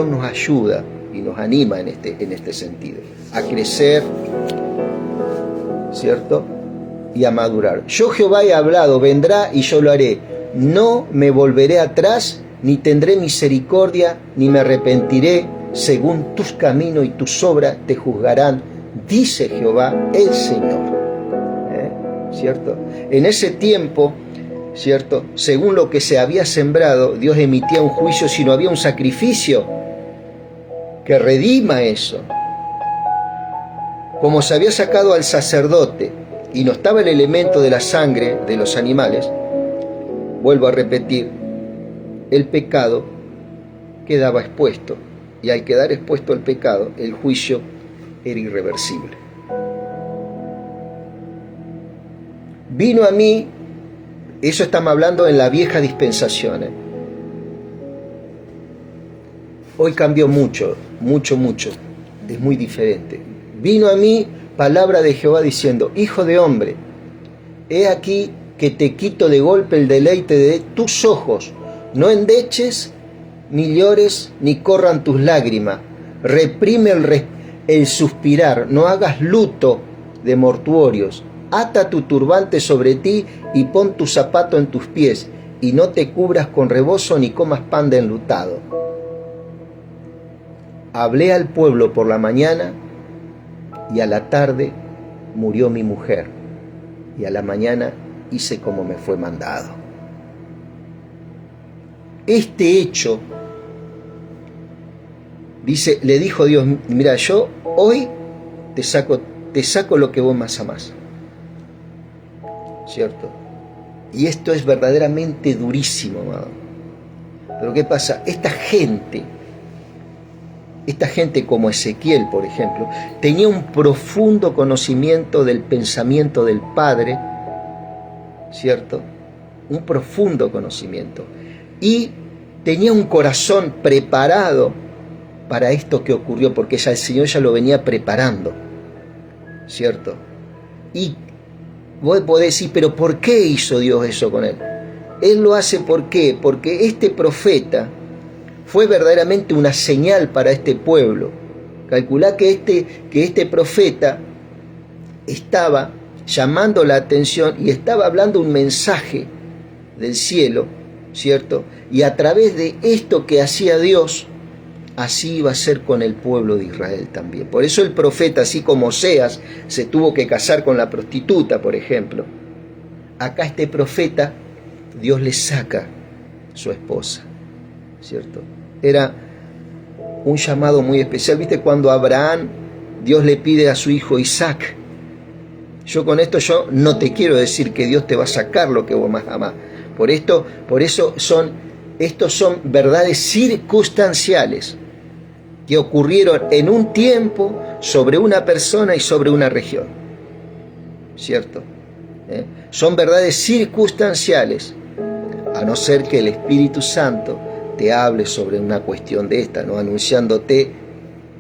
[SPEAKER 1] nos ayuda y nos anima en este sentido, a crecer, ¿cierto? Y a madurar. Yo Jehová he hablado, vendrá y yo lo haré. No me volveré atrás, ni tendré misericordia, ni me arrepentiré. Según tus caminos y tus obras te juzgarán, dice Jehová el Señor. ¿Cierto? En ese tiempo, ¿cierto? Según lo que se había sembrado, Dios emitía un juicio si no había un sacrificio que redima eso. Como se había sacado al sacerdote y no estaba el elemento de la sangre de los animales, vuelvo a repetir, el pecado quedaba expuesto, y al quedar expuesto el pecado, el juicio era irreversible. Vino a mí, eso estamos hablando en la vieja dispensación. Hoy cambió mucho, es muy diferente. Vino a mí palabra de Jehová diciendo: hijo de hombre, he aquí que te quito de golpe el deleite de tus ojos. No endeches, ni llores, ni corran tus lágrimas. Reprime el suspirar, no hagas luto de mortuorios, ata tu turbante sobre ti y pon tu zapato en tus pies, y no te cubras con rebozo ni comas pan de enlutado. Hablé al pueblo por la mañana, y a la tarde murió mi mujer, y a la mañana hice como me fue mandado. Este hecho, dice, le dijo Dios, mira, yo hoy te saco lo que vos más amás, ¿cierto? Y esto es verdaderamente durísimo, amado. Pero ¿qué pasa? Esta gente como Ezequiel, por ejemplo, tenía un profundo conocimiento del pensamiento del Padre, ¿cierto? Un profundo conocimiento. Y tenía un corazón preparado para esto que ocurrió, porque ya el Señor ya lo venía preparando, ¿cierto? Y vos podés decir, pero ¿por qué hizo Dios eso con él? Él lo hace, ¿por qué? Porque este profeta fue verdaderamente una señal para este pueblo. Calculá que este profeta estaba llamando la atención y estaba hablando un mensaje del cielo, ¿cierto? Y a través de esto que hacía Dios, así iba a ser con el pueblo de Israel también. Por eso el profeta, así como Oseas, se tuvo que casar con la prostituta, por ejemplo. Acá este profeta, Dios le saca su esposa, ¿cierto? Era un llamado muy especial. ¿Viste cuando Abraham, Dios le pide a su hijo Isaac? Yo con esto no te quiero decir que Dios te va a sacar lo que vos más amás. Por eso estos son verdades circunstanciales que ocurrieron en un tiempo sobre una persona y sobre una región, ¿cierto? Son verdades circunstanciales, a no ser que el Espíritu Santo te hable sobre una cuestión de esta, ¿no? Anunciándote,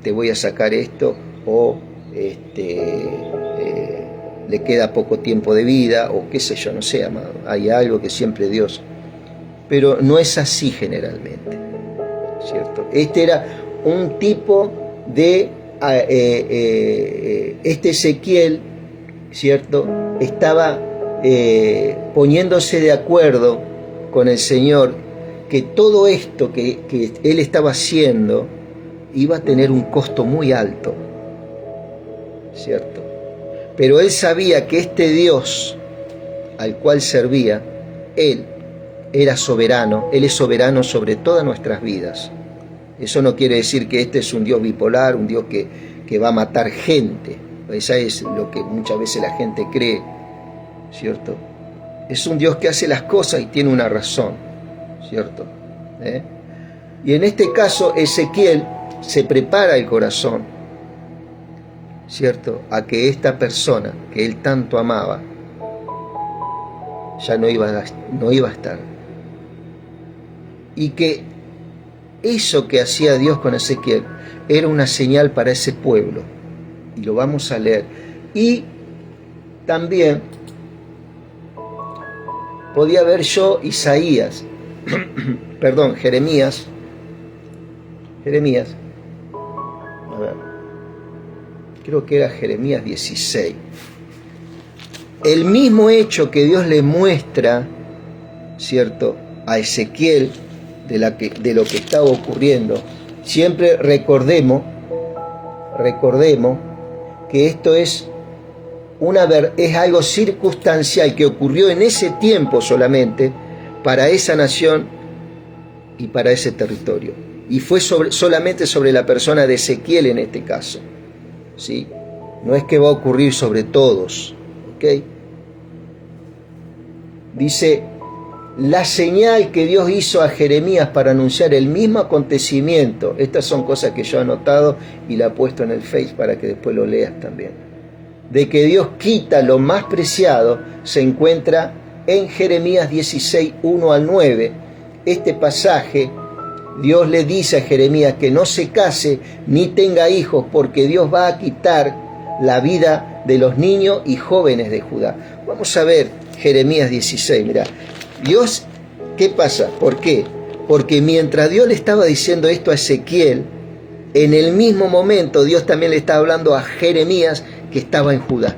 [SPEAKER 1] te voy a sacar esto, o le queda poco tiempo de vida, o qué sé yo, no sé, amado. Hay algo que siempre Dios, pero no es así generalmente, ¿cierto? Este era un tipo de, este Ezequiel, ¿cierto? Estaba poniéndose de acuerdo con el Señor, que todo esto que él estaba haciendo iba a tener un costo muy alto, ¿cierto? Pero él sabía que este Dios al cual servía, él era soberano, él es soberano sobre todas nuestras vidas. Eso no quiere decir que este es un Dios bipolar, un Dios que va a matar gente. Esa es lo que muchas veces la gente cree, ¿cierto? Es un Dios que hace las cosas y tiene una razón, ¿cierto? Y en este caso Ezequiel se prepara el corazón, ¿cierto? A que esta persona que él tanto amaba ya no iba a estar. Y que eso que hacía Dios con Ezequiel era una señal para ese pueblo. Y lo vamos a leer. Y también podía ver yo Isaías, perdón, Jeremías, a ver, creo que era Jeremías 16. El mismo hecho que Dios le muestra, ¿cierto?, a Ezequiel de lo que estaba ocurriendo. Siempre recordemos que esto es algo circunstancial que ocurrió en ese tiempo solamente para esa nación y para ese territorio. Y fue solamente sobre la persona de Ezequiel en este caso, ¿sí? No es que va a ocurrir sobre todos, ¿ok? Dice, la señal que Dios hizo a Jeremías para anunciar el mismo acontecimiento. Estas son cosas que yo he anotado y la he puesto en el Face para que después lo leas también. De que Dios quita lo más preciado, se encuentra en Jeremías 16, 1 al 9. Este pasaje, Dios le dice a Jeremías que no se case ni tenga hijos, porque Dios va a quitar la vida de los niños y jóvenes de Judá. Vamos a ver Jeremías 16, mirá. Dios, ¿qué pasa? ¿Por qué? Porque mientras Dios le estaba diciendo esto a Ezequiel, en el mismo momento Dios también le estaba hablando a Jeremías, que estaba en Judá.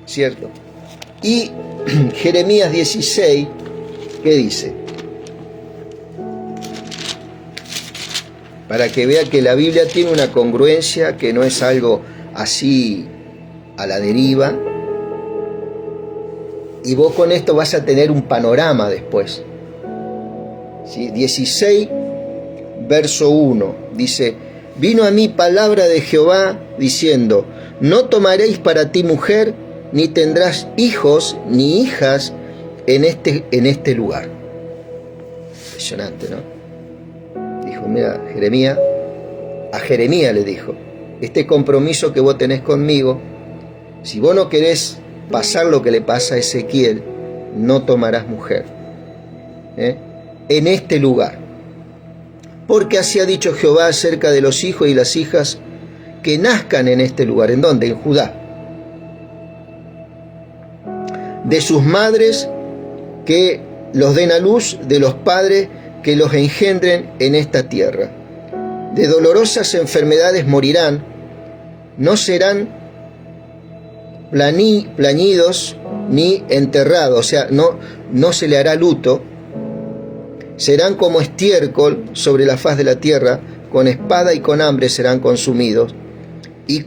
[SPEAKER 1] ¿cierto? Y Jeremías 16, ¿qué dice? Para que vea que la Biblia tiene una congruencia, que no es algo así a la deriva. Y vos con esto vas a tener un panorama después. ¿Sí? 16, verso 1, dice: vino a mí palabra de Jehová diciendo, no tomaréis para ti mujer, ni tendrás hijos ni hijas en este lugar. Impresionante, ¿no? Dijo, mira, Jeremías, a Jeremías le dijo, este compromiso que vos tenés conmigo, si vos no querés pasar lo que le pasa a Ezequiel, no tomarás mujer en este lugar. Porque así ha dicho Jehová acerca de los hijos y las hijas que nazcan en este lugar. ¿En dónde? En Judá. De sus madres que los den a luz, de los padres que los engendren en esta tierra. De dolorosas enfermedades morirán, no serán plañidos ni enterrados, o sea, no se le hará luto. Serán como estiércol sobre la faz de la tierra, con espada y con hambre serán consumidos, y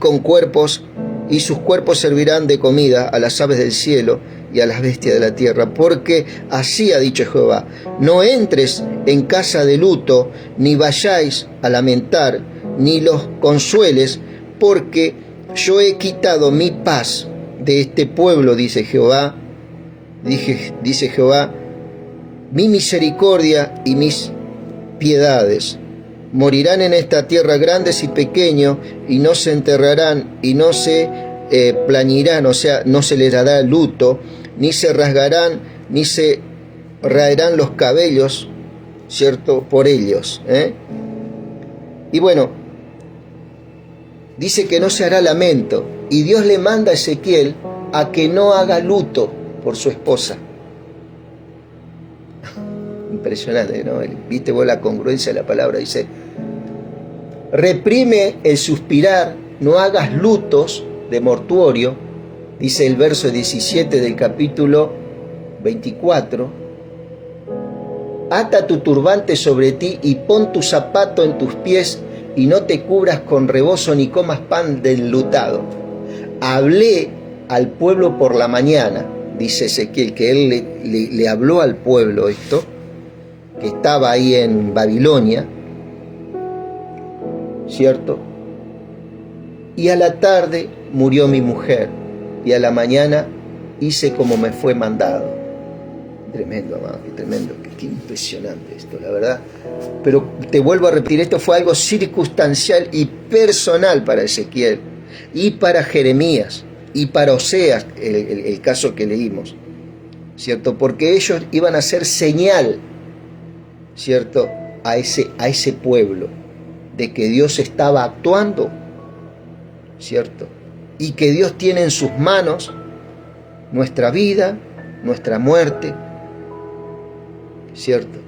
[SPEAKER 1] sus cuerpos servirán de comida a las aves del cielo y a las bestias de la tierra, porque así ha dicho Jehová, no entres en casa de luto, ni vayáis a lamentar, ni los consueles, porque yo he quitado mi paz de este pueblo, dice Jehová, mi misericordia y mis piedades. Morirán en esta tierra grandes y pequeños, y no se enterrarán, y no se plañirán, o sea, no se les dará luto, ni se rasgarán, ni se raerán los cabellos, ¿cierto?, por ellos. Y bueno, dice que no se hará lamento, y Dios le manda a Ezequiel a que no haga luto por su esposa. Impresionante, ¿no? Viste vos la congruencia de la palabra, dice, reprime el suspirar, no hagas lutos de mortuorio, dice el verso 17 del capítulo 24, ata tu turbante sobre ti y pon tu zapato en tus pies y no te cubras con rebozo ni comas pan de enlutado. Hablé al pueblo por la mañana, dice Ezequiel, que él le habló al pueblo esto, que estaba ahí en Babilonia, ¿cierto? Y a la tarde murió mi mujer, y a la mañana hice como me fue mandado. Tremendo, amado, qué tremendo, qué impresionante esto, la verdad. Pero te vuelvo a repetir, esto fue algo circunstancial y personal para Ezequiel, y para Jeremías, y para Oseas, el caso que leímos, ¿cierto? Porque ellos iban a ser señal, ¿cierto?, a ese pueblo, de que Dios estaba actuando, ¿cierto? Y que Dios tiene en sus manos nuestra vida, nuestra muerte, ¿cierto?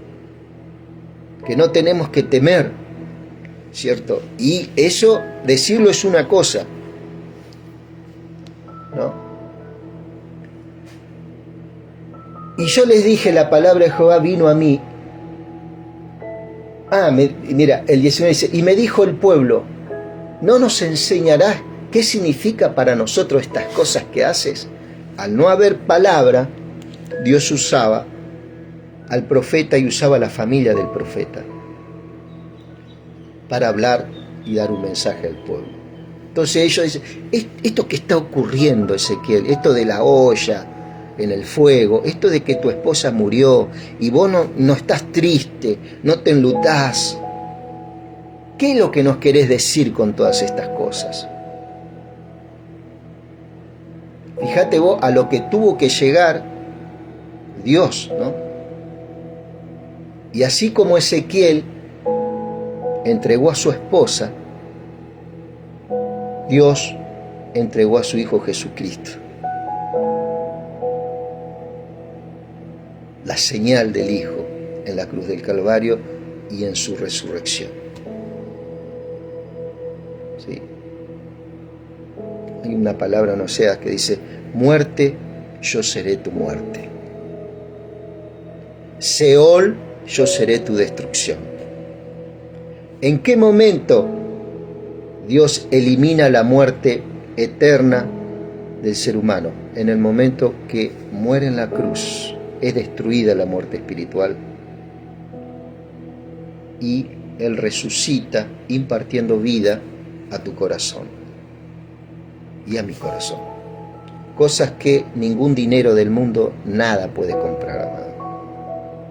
[SPEAKER 1] Que no tenemos que temer, ¿cierto? Y eso, decirlo es una cosa, ¿no? Y yo les dije, la palabra de Jehová vino a mí. Mira, el 19 dice, y me dijo el pueblo, ¿no nos enseñarás qué significa para nosotros estas cosas que haces? Al no haber palabra, Dios usaba al profeta y usaba a la familia del profeta para hablar y dar un mensaje al pueblo. Entonces ellos dicen, esto que está ocurriendo, Ezequiel, esto de la olla en el fuego, esto de que tu esposa murió y vos no estás triste, no te enlutás, ¿qué es lo que nos querés decir con todas estas cosas? Fíjate vos a lo que tuvo que llegar Dios, ¿no? Y así como Ezequiel entregó a su esposa, Dios entregó a su Hijo Jesucristo. La señal del Hijo en la cruz del Calvario y en su resurrección. ¿Sí? hay una palabra en Oseas que dice, muerte, yo seré tu muerte. Seol, yo seré tu destrucción. ¿En qué momento Dios elimina la muerte eterna del ser humano? En el momento que muere en la cruz, es destruida la muerte espiritual y Él resucita impartiendo vida a tu corazón y a mi corazón. Cosas que ningún dinero del mundo, nada puede comprar, amado.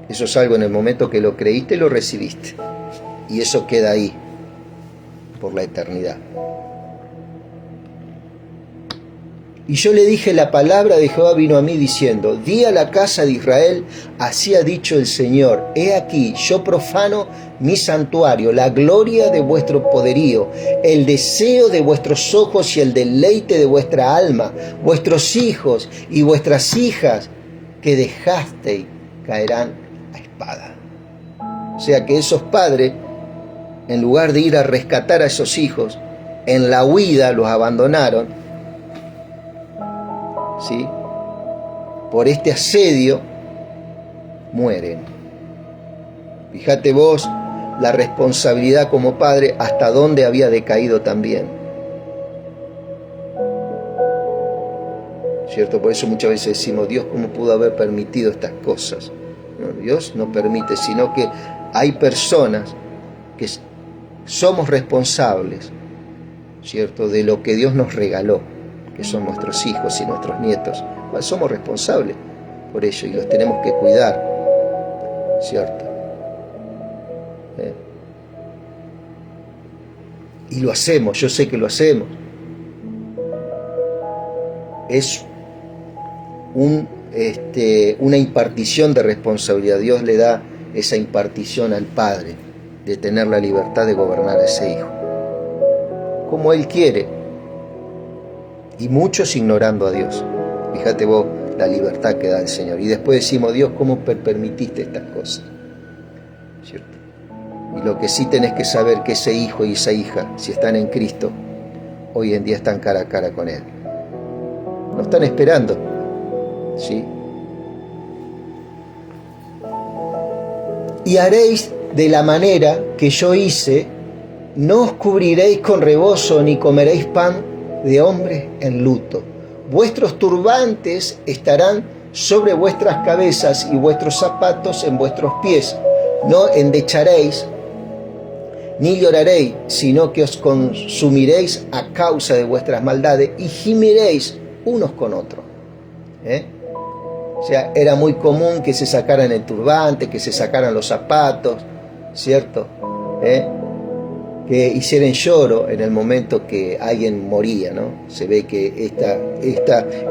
[SPEAKER 1] Eso es algo en el momento que lo creíste y lo recibiste. Y eso queda ahí por la eternidad. Y yo le dije, la palabra de Jehová vino a mí diciendo, di a la casa de Israel, así ha dicho el Señor, he aquí, yo profano mi santuario, la gloria de vuestro poderío, el deseo de vuestros ojos y el deleite de vuestra alma, vuestros hijos y vuestras hijas que dejasteis caerán a espada. O sea que esos padres, en lugar de ir a rescatar a esos hijos, en la huida los abandonaron, ¿sí? Por este asedio mueren. Fíjate vos la responsabilidad como padre hasta dónde había decaído también, ¿cierto? Por eso muchas veces decimos, Dios, ¿cómo pudo haber permitido estas cosas? No, Dios no permite, sino que hay personas que somos responsables, ¿cierto?, de lo que Dios nos regaló, que son nuestros hijos y nuestros nietos. Bueno, somos responsables por ello y los tenemos que cuidar, ¿cierto? Y lo hacemos, yo sé que lo hacemos. Es una impartición de responsabilidad. Dios le da esa impartición al padre de tener la libertad de gobernar a ese hijo como Él quiere, y muchos ignorando a Dios. Fíjate vos la libertad que da el Señor. Y después decimos, Dios, ¿cómo permitiste estas cosas? ¿Cierto? Y lo que sí tenés que saber que ese hijo y esa hija, si están en Cristo, hoy en día están cara a cara con Él. No están esperando, ¿sí? Y haréis de la manera que yo hice, no os cubriréis con rebozo ni comeréis pan de hombres en luto. Vuestros turbantes estarán sobre vuestras cabezas y vuestros zapatos en vuestros pies. No endecharéis ni lloraréis, sino que os consumiréis a causa de vuestras maldades y gimiréis unos con otros. O sea, era muy común que se sacaran el turbante, que se sacaran los zapatos, ¿cierto? Que hicieran lloro en el momento que alguien moría, ¿no? Se ve que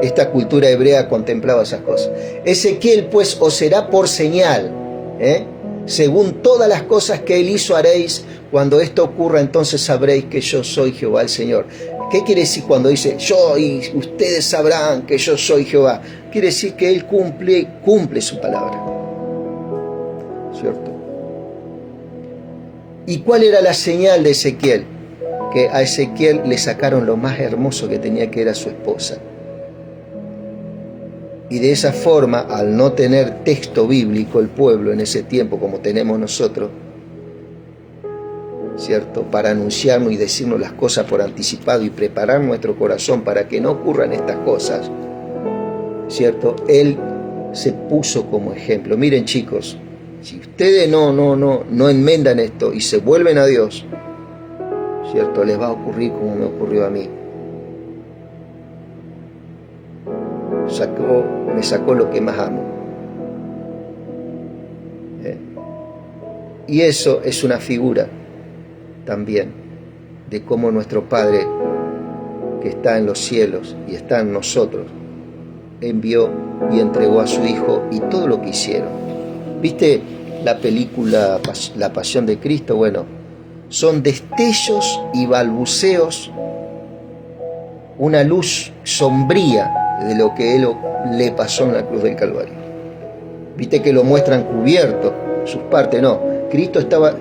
[SPEAKER 1] esta cultura hebrea contemplaba esas cosas. Ezequiel, pues, os será por señal, según todas las cosas que él hizo haréis. Cuando esto ocurra, entonces sabréis que yo soy Jehová el Señor. ¿Qué quiere decir cuando dice yo y ustedes sabrán que yo soy Jehová? Quiere decir que él cumple su palabra, ¿cierto? ¿Y cuál era la señal de Ezequiel? Que a Ezequiel le sacaron lo más hermoso que tenía, que era su esposa. Y de esa forma, al no tener texto bíblico el pueblo en ese tiempo como tenemos nosotros, ¿cierto?, para anunciarnos y decirnos las cosas por anticipado y preparar nuestro corazón para que no ocurran estas cosas, ¿cierto?, él se puso como ejemplo. Miren, chicos, si ustedes no enmendan esto y se vuelven a Dios, ¿cierto?, les va a ocurrir como me ocurrió a mí. Me sacó lo que más amo. Y eso es una figura también de cómo nuestro Padre, que está en los cielos y está en nosotros, envió y entregó a su Hijo y todo lo que hicieron. ¿Viste la película La Pasión de Cristo? Bueno, son destellos y balbuceos, una luz sombría de lo que Él le pasó en la cruz del Calvario. ¿Viste que lo muestran cubierto? Sus partes no. Cristo estaba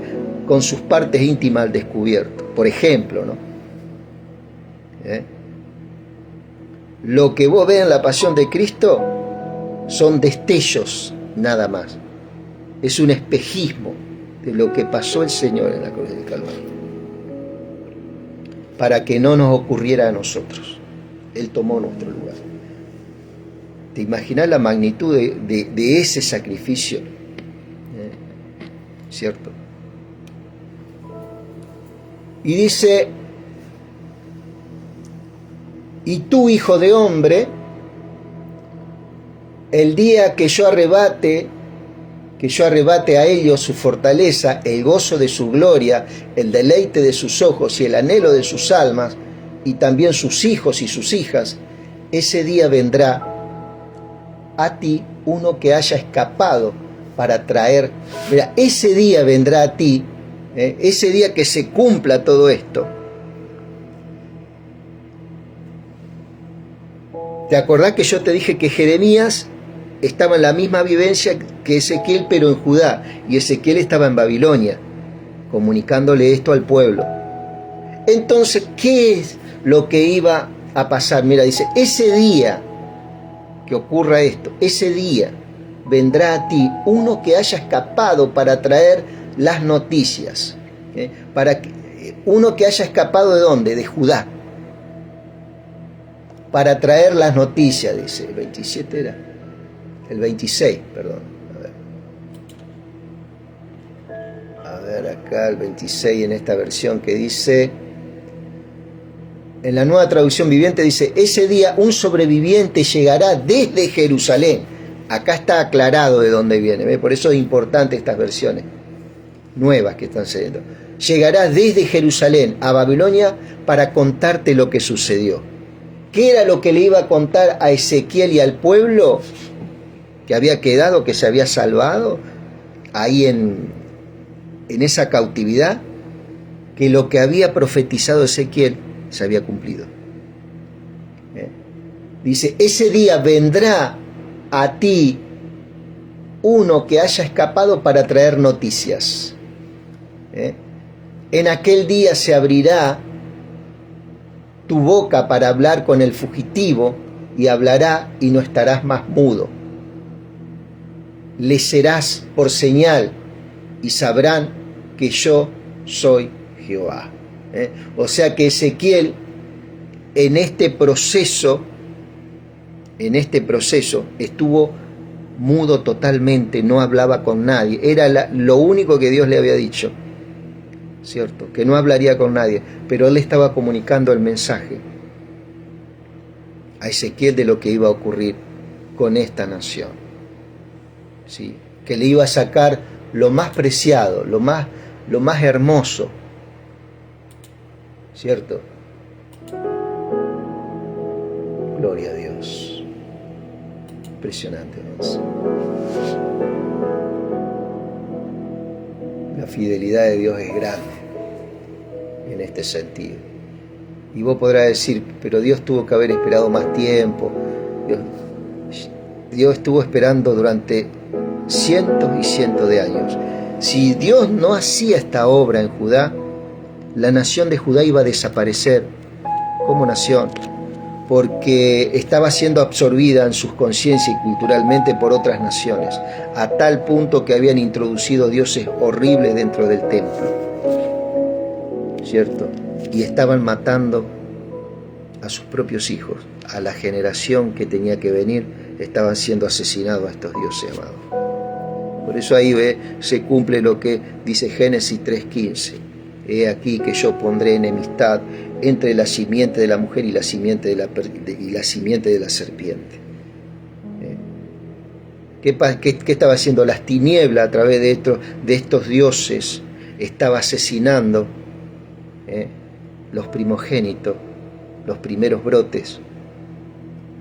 [SPEAKER 1] con sus partes íntimas al descubierto, por ejemplo, ¿no? Lo que vos ves en la pasión de Cristo son destellos nada más. Es un espejismo de lo que pasó el Señor en la cruz del Calvario, para que no nos ocurriera a nosotros. Él tomó nuestro lugar. ¿Te imaginas la magnitud de ese sacrificio? ¿Cierto? Y dice: y tú, hijo de hombre, el día que yo arrebate a ellos su fortaleza, el gozo de su gloria, el deleite de sus ojos y el anhelo de sus almas, y también sus hijos y sus hijas, ese día vendrá a ti uno que haya escapado para traer. Mira, ese día vendrá a ti, ese día que se cumpla todo esto. ¿Te acordás que yo te dije que Jeremías estaba en la misma vivencia que Ezequiel, pero en Judá, y Ezequiel estaba en Babilonia, comunicándole esto al pueblo? Entonces, ¿qué es lo que iba a pasar? Mira, dice: ese día que ocurra esto, ese día vendrá a ti uno que haya escapado para traer las noticias. Uno que haya escapado ¿de dónde? De Judá. Para traer las noticias, dice. El 27 era. El 26, perdón. A ver acá el 26 en esta versión que dice, en la Nueva Traducción Viviente dice: ese día un sobreviviente llegará desde Jerusalén. Acá está aclarado de dónde viene, ¿ve? Por eso es importante estas versiones nuevas que están saliendo. Llegará desde Jerusalén a Babilonia para contarte lo que sucedió. ¿Qué era lo que le iba a contar a Ezequiel y al pueblo que había quedado, que se había salvado ahí en esa cautividad? Que lo que había profetizado Ezequiel se había cumplido. Dice: ese día vendrá a ti uno que haya escapado para traer noticias. En aquel día se abrirá tu boca para hablar con el fugitivo, y hablará y no estarás más mudo. Le serás por señal y sabrán que yo soy Jehová. O sea que Ezequiel en este proceso estuvo mudo totalmente, no hablaba con nadie. Era lo único que Dios le había dicho, ¿cierto? Que no hablaría con nadie, pero él estaba comunicando el mensaje a Ezequiel de lo que iba a ocurrir con esta nación, ¿sí? Que le iba a sacar lo más preciado, lo más hermoso, ¿cierto? Gloria a Dios. Impresionante, ¿no? La fidelidad de Dios es grande en este sentido. Y vos podrás decir: pero Dios tuvo que haber esperado más tiempo. Dios estuvo esperando durante cientos y cientos de años. Si Dios no hacía esta obra en Judá, la nación de Judá iba a desaparecer como nación, porque estaba siendo absorbida en sus conciencias y culturalmente por otras naciones, a tal punto que habían introducido dioses horribles dentro del templo, ¿cierto? Y estaban matando a sus propios hijos, a la generación que tenía que venir, estaban siendo asesinados a estos dioses amados. Por eso ahí se cumple lo que dice Génesis 3:15. He aquí que yo pondré enemistad entre la simiente de la mujer y la simiente de la serpiente. ¿Qué estaba haciendo? Las tinieblas a través de estos dioses estaba asesinando los primogénitos, los primeros brotes,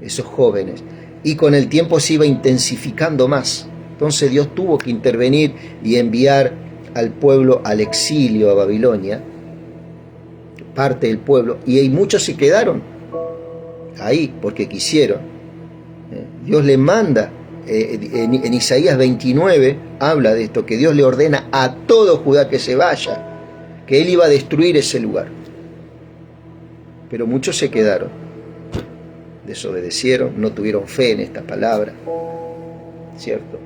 [SPEAKER 1] esos jóvenes. Y con el tiempo se iba intensificando más. Entonces Dios tuvo que intervenir y enviar al pueblo al exilio a Babilonia, parte del pueblo, y muchos se quedaron ahí porque quisieron. Dios le manda, en Isaías 29 habla de esto, que Dios le ordena a todo Judá que se vaya, que él iba a destruir ese lugar. Pero muchos se quedaron. desobedecieron, no tuvieron fe en esta palabra, ¿cierto?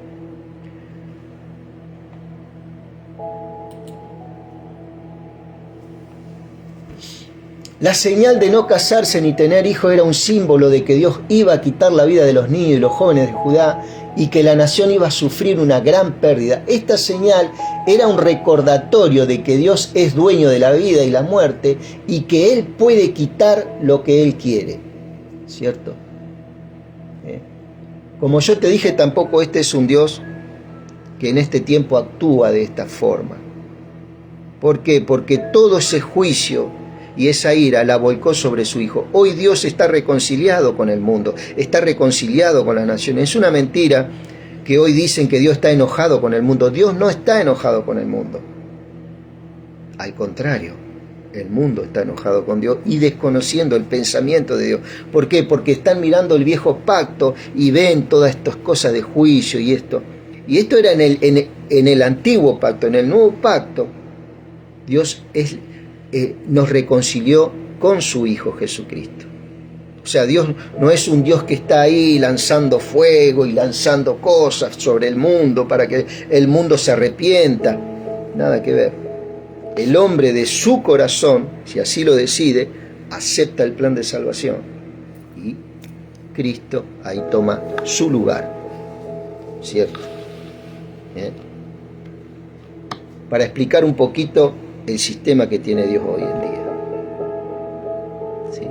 [SPEAKER 1] La señal de no casarse ni tener hijos era un símbolo de que Dios iba a quitar la vida de los niños y los jóvenes de Judá y que la nación iba a sufrir una gran pérdida. Esta señal era un recordatorio de que Dios es dueño de la vida y la muerte y que Él puede quitar lo que Él quiere, ¿cierto? Como yo te dije, tampoco este es un Dios que en este tiempo actúa de esta forma. ¿Por qué? Porque todo ese juicio y esa ira la volcó sobre su Hijo. Hoy Dios está reconciliado con el mundo, está reconciliado con las naciones. Es una mentira que hoy dicen que Dios está enojado con el mundo. Dios no está enojado con el mundo. Al contrario, el mundo está enojado con Dios y desconociendo el pensamiento de Dios. ¿Por qué? Porque están mirando el viejo pacto y ven todas estas cosas de juicio y esto. Y esto era en el antiguo pacto. En el nuevo pacto, Dios nos reconcilió con su Hijo Jesucristo. O sea, Dios no es un Dios que está ahí lanzando fuego y lanzando cosas sobre el mundo para que el mundo se arrepienta. Nada que ver. El hombre de su corazón, si así lo decide, acepta el plan de salvación. Y Cristo ahí toma su lugar. ¿Cierto? Para explicar un poquito el sistema que tiene Dios hoy en día. ¿Sí?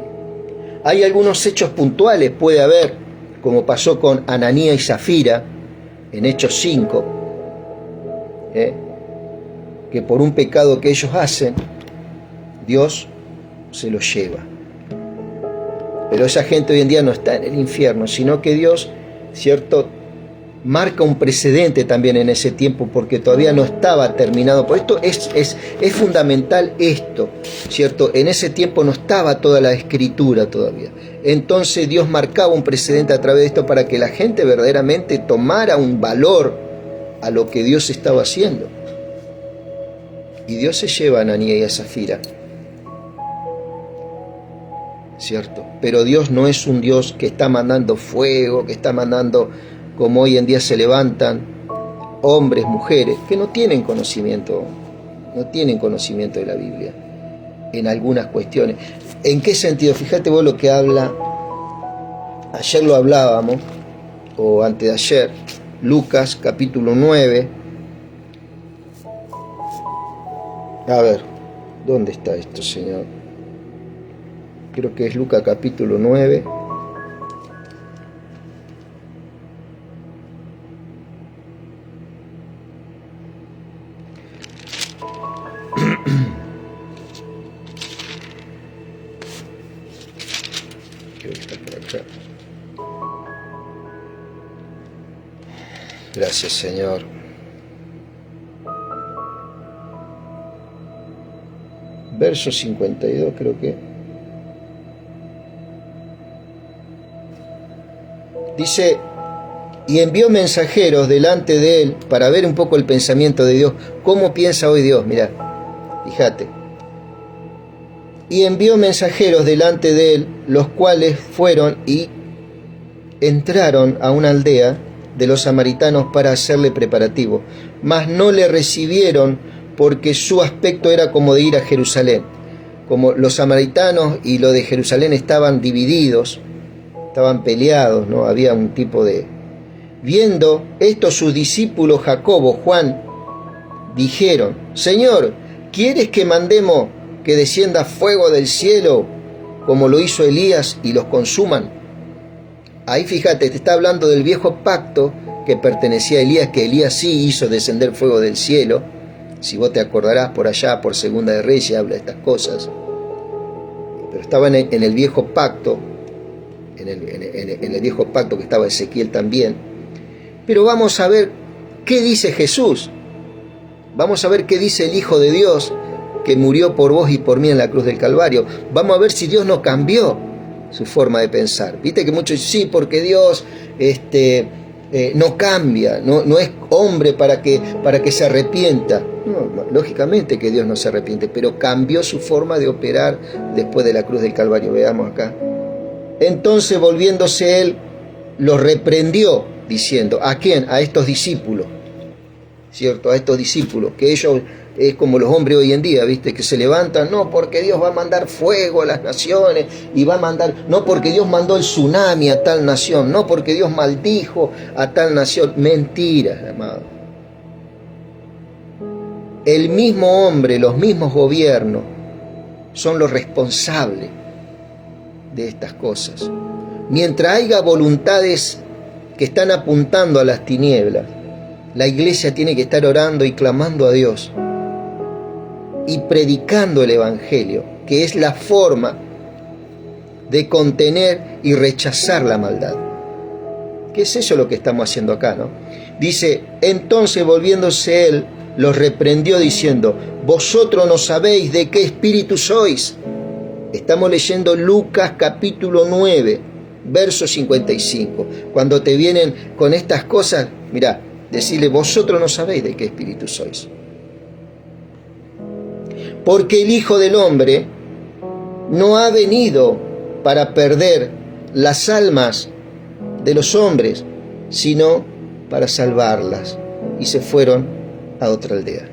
[SPEAKER 1] Hay algunos hechos puntuales, puede haber, como pasó con Ananías y Zafira en Hechos 5, que por un pecado que ellos hacen, Dios se los lleva. Pero esa gente hoy en día no está en el infierno, sino que Dios, ¿cierto?, marca un precedente también en ese tiempo, porque todavía no estaba terminado. Por esto es fundamental esto, ¿cierto? En ese tiempo no estaba toda la escritura todavía. Entonces Dios marcaba un precedente a través de esto para que la gente verdaderamente tomara un valor a lo que Dios estaba haciendo. Y Dios se lleva a Ananías y a Zafira, ¿cierto? Pero Dios no es un Dios que está mandando fuego, que está mandando, como hoy en día se levantan hombres, mujeres, que no tienen conocimiento de la Biblia en algunas cuestiones. ¿En qué sentido? Fíjate vos lo que habla, ayer lo hablábamos, o antes de ayer, Lucas capítulo 9. A ver, ¿dónde está esto, Señor? Creo que es Lucas capítulo 9. Creo que está por acá. Gracias, Señor. Verso 52, creo que. Dice: y envió mensajeros delante de él para ver un poco el pensamiento de Dios. ¿Cómo piensa hoy Dios? Mirá, fíjate. Y envió mensajeros delante de él, los cuales fueron y entraron a una aldea de los samaritanos para hacerle preparativo. Mas no le recibieron, porque su aspecto era como de ir a Jerusalén. Como los samaritanos y los de Jerusalén estaban divididos, estaban peleados, ¿no? Había un tipo de... Viendo esto, sus discípulos Jacobo, Juan, dijeron: Señor, ¿quieres que mandemos que descienda fuego del cielo, como lo hizo Elías, y los consuman? Ahí fíjate, te está hablando del viejo pacto que pertenecía a Elías, que Elías sí hizo descender fuego del cielo. Si vos te acordarás, por allá, por Segunda de Reyes, habla de estas cosas. Pero estaban en el viejo pacto, en el viejo pacto que estaba Ezequiel también. Pero vamos a ver qué dice Jesús. Vamos a ver qué dice el Hijo de Dios, que murió por vos y por mí en la cruz del Calvario. Vamos a ver si Dios no cambió su forma de pensar. Viste que muchos dicen, sí, porque Dios no cambia, no es hombre para que se arrepienta. No, lógicamente que Dios no se arrepiente, pero cambió su forma de operar después de la cruz del Calvario. Veamos acá. Entonces volviéndose él, los reprendió, diciendo, ¿a quién? A estos discípulos, ¿cierto? A estos discípulos, que ellos es como los hombres hoy en día, ¿viste? Que se levantan, no, porque Dios va a mandar fuego a las naciones, y va a mandar, no, porque Dios mandó el tsunami a tal nación, no, porque Dios maldijo a tal nación. Mentiras, amado. El mismo hombre, los mismos gobiernos, son los responsables de estas cosas. Mientras haya voluntades que están apuntando a las tinieblas, la iglesia tiene que estar orando y clamando a Dios y predicando el Evangelio, que es la forma de contener y rechazar la maldad. ¿Qué es eso lo que estamos haciendo acá, no? Dice, entonces volviéndose él, los reprendió diciendo, vosotros no sabéis de qué espíritu sois. Estamos leyendo Lucas capítulo 9, verso 55. Cuando te vienen con estas cosas, mirá, decirle, vosotros no sabéis de qué espíritu sois. Porque el Hijo del Hombre no ha venido para perder las almas de los hombres, sino para salvarlas. Y se fueron a otra aldea.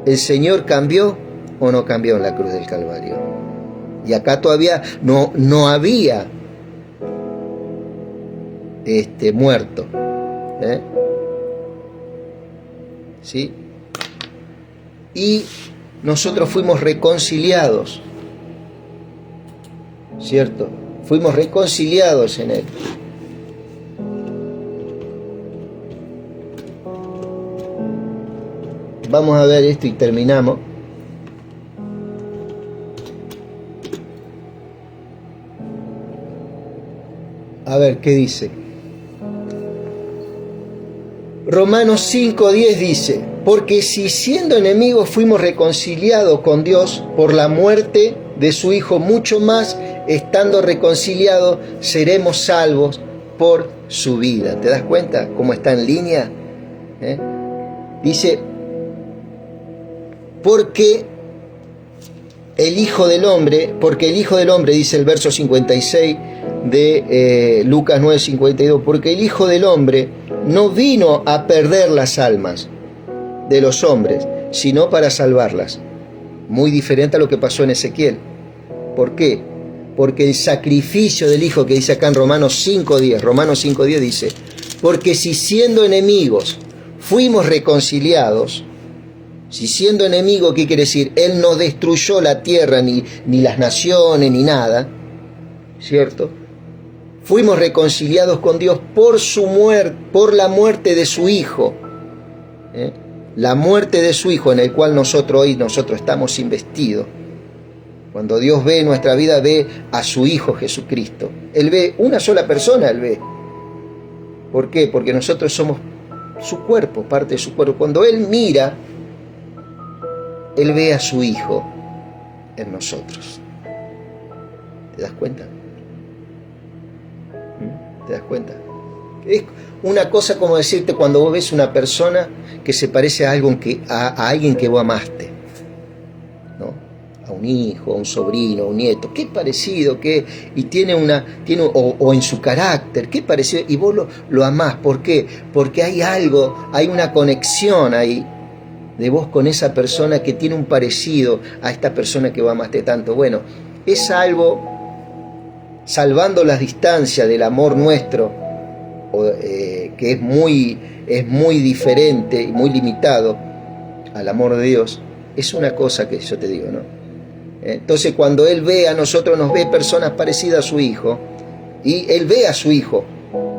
[SPEAKER 1] ¿El Señor cambió o no cambió en la cruz del Calvario? Y acá todavía no había muerto. ¿Sí? Y nosotros fuimos reconciliados, ¿cierto? Fuimos reconciliados en Él. Vamos a ver esto y terminamos. A ver, ¿qué dice? Romanos 5:10 dice, porque si siendo enemigos fuimos reconciliados con Dios por la muerte de su Hijo, mucho más, estando reconciliados, seremos salvos por su vida. ¿Te das cuenta cómo está en línea? Dice, porque el Hijo del Hombre, dice el verso 56 de Lucas 9:52, porque el Hijo del Hombre no vino a perder las almas de los hombres, sino para salvarlas. Muy diferente a lo que pasó en Ezequiel. ¿Por qué? Porque el sacrificio del Hijo, que dice acá en Romanos 5:10 dice, porque si siendo enemigos fuimos reconciliados. Si siendo enemigo, ¿qué quiere decir? Él no destruyó la tierra, ni las naciones, ni nada, ¿cierto? Fuimos reconciliados con Dios por su muerte, por la muerte de su Hijo. La muerte de su Hijo, en el cual nosotros estamos investidos. Cuando Dios ve nuestra vida, ve a su Hijo Jesucristo. Él ve una sola persona, Él ve. ¿Por qué? Porque nosotros somos su cuerpo, parte de su cuerpo. Cuando Él mira, Él ve a su Hijo en nosotros. ¿Te das cuenta? ¿Te das cuenta? Es una cosa como decirte cuando vos ves una persona que se parece a alguien que vos amaste, ¿no? A un hijo, a un sobrino, a un nieto. Qué parecido, y tiene o en su carácter, qué parecido, y vos lo amás. ¿Por qué? Porque hay algo, hay una conexión ahí de vos con esa persona que tiene un parecido a esta persona que vos amaste tanto. Bueno, es algo, salvando las distancias del amor nuestro, que es muy diferente y muy limitado al amor de Dios, es una cosa que yo te digo, ¿no? Entonces cuando Él ve a nosotros, nos ve personas parecidas a su Hijo, y Él ve a su Hijo.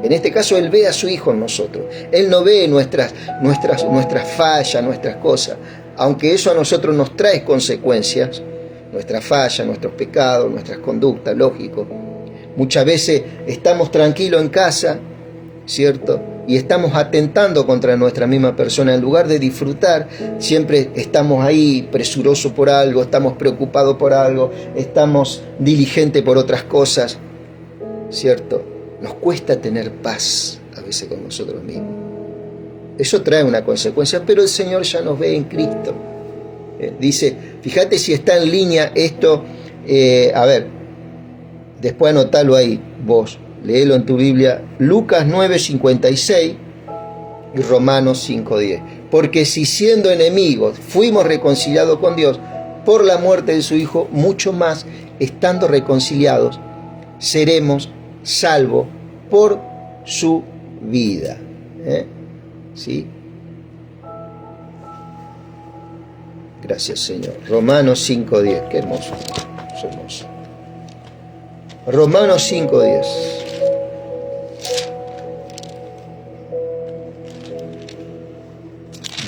[SPEAKER 1] En este caso, Él ve a su Hijo en nosotros. Él no ve nuestras fallas, nuestras cosas. Aunque eso a nosotros nos trae consecuencias, nuestras fallas, nuestros pecados, nuestras conductas, lógico. Muchas veces estamos tranquilos en casa, ¿cierto? Y estamos atentando contra nuestra misma persona. En lugar de disfrutar, siempre estamos ahí presurosos por algo, estamos preocupados por algo, estamos diligentes por otras cosas, ¿cierto? Nos cuesta tener paz a veces con nosotros mismos. Eso trae una consecuencia, pero el Señor ya nos ve en Cristo. Dice, fíjate si está en línea esto, Después anotalo ahí, vos, léelo en tu Biblia, Lucas 9:56 y Romanos 5:10. Porque si siendo enemigos fuimos reconciliados con Dios por la muerte de su Hijo, mucho más, estando reconciliados, seremos salvos por su vida. ¿Sí? Gracias, Señor. Romanos 5:10, qué hermoso, es hermoso. Romanos 5:10.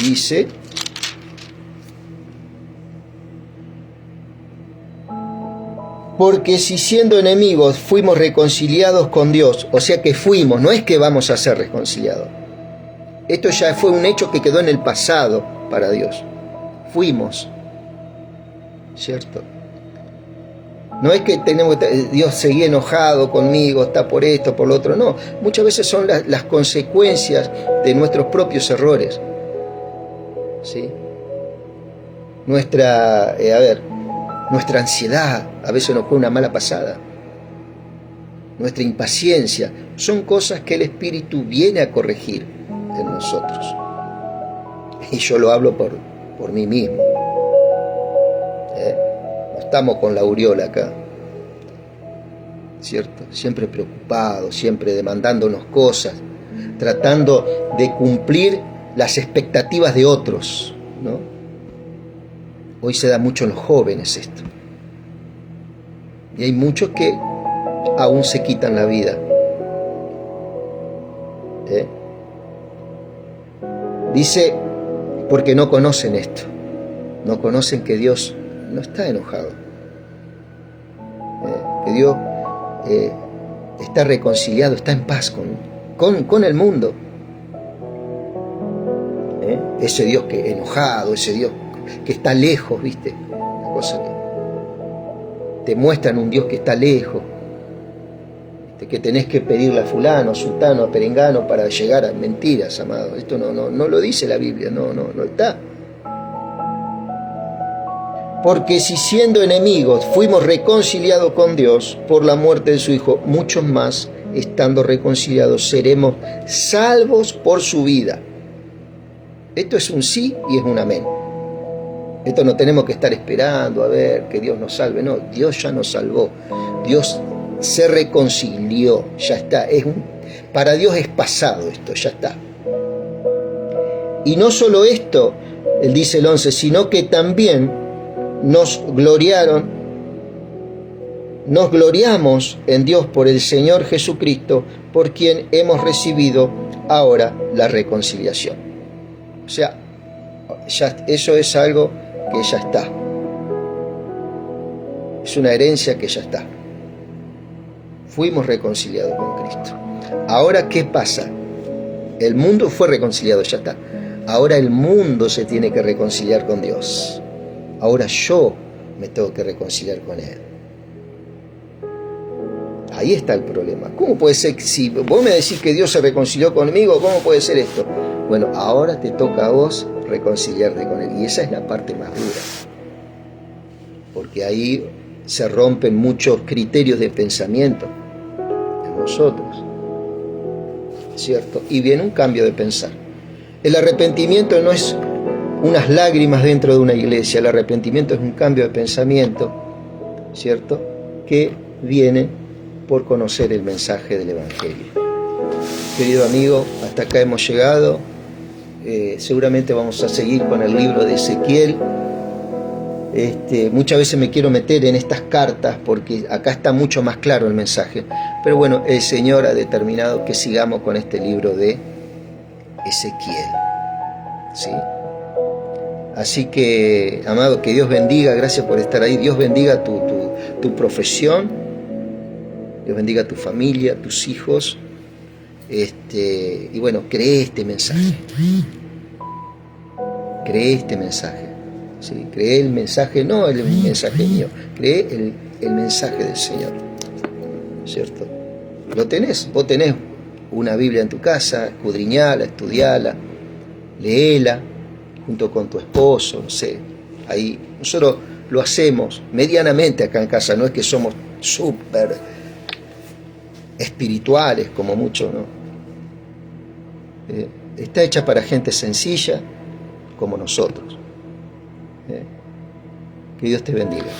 [SPEAKER 1] Dice: porque si siendo enemigos fuimos reconciliados con Dios, o sea que fuimos, no es que vamos a ser reconciliados. Esto ya fue un hecho que quedó en el pasado para Dios. Fuimos, ¿cierto? No es que tenemos Dios seguía enojado conmigo, está por esto, por lo otro, no. Muchas veces son las consecuencias de nuestros propios errores, ¿sí? Nuestra ansiedad a veces nos juega una mala pasada. Nuestra impaciencia son cosas que el Espíritu viene a corregir en nosotros. Y yo lo hablo por mí mismo. No estamos con la aureola acá, ¿cierto? Siempre preocupados, siempre demandándonos cosas, tratando de cumplir las expectativas de otros, ¿no? Hoy se da mucho en los jóvenes esto. Y hay muchos que aún se quitan la vida. Dice, porque no conocen esto. No conocen que Dios no está enojado. Que Dios está reconciliado, está en paz con el mundo. Ese Dios que enojado, ese Dios que está lejos, ¿viste? Una cosa que te muestran un Dios que está lejos, ¿viste? Que tenés que pedirle a fulano, a sultano, a perengano para llegar a mentiras, amado. Esto no lo dice la Biblia, no está. Porque si siendo enemigos fuimos reconciliados con Dios por la muerte de su Hijo, muchos más, estando reconciliados, seremos salvos por su vida. Esto es un sí y es un amén. Esto no tenemos que estar esperando a ver que Dios nos salve. No, Dios ya nos salvó. Dios se reconcilió, ya está. Para Dios es pasado esto, ya está. Y no solo esto, él dice el 11, sino que también nos gloriamos en Dios por el Señor Jesucristo, por quien hemos recibido ahora la reconciliación. O sea, eso es algo que ya está. Es una herencia que ya está. Fuimos reconciliados con Cristo. Ahora, ¿qué pasa? El mundo fue reconciliado, ya está. Ahora el mundo se tiene que reconciliar con Dios. Ahora yo me tengo que reconciliar con Él. Ahí está el problema. ¿Cómo puede ser? Si vos me decís que Dios se reconcilió conmigo, ¿cómo puede ser esto? Bueno, ahora te toca a vos reconciliarte con Él. Y esa es la parte más dura. Porque ahí se rompen muchos criterios de pensamiento en nosotros, ¿cierto? Y viene un cambio de pensar. El arrepentimiento no es unas lágrimas dentro de una iglesia. El arrepentimiento es un cambio de pensamiento, ¿cierto? Que viene por conocer el mensaje del Evangelio. Querido amigo, hasta acá hemos llegado. Seguramente vamos a seguir con el libro de Ezequiel. Muchas veces me quiero meter en estas cartas porque acá está mucho más claro el mensaje. Pero bueno, el Señor ha determinado que sigamos con este libro de Ezequiel, ¿sí? Así que, amado, que Dios bendiga, gracias por estar ahí. Dios bendiga tu profesión, Dios bendiga tu familia, tus hijos. Y bueno, cree este mensaje. Cree este mensaje. ¿Sí? Cree el mensaje, no el mensaje mío. Cree el mensaje del Señor. ¿Cierto? Lo tenés. Vos tenés una Biblia en tu casa, escudriñala, estudiala, léela junto con tu esposo, no sé. Ahí nosotros lo hacemos medianamente acá en casa, no es que somos súper espirituales como mucho, ¿no? Está hecha para gente sencilla como nosotros. Que Dios te bendiga.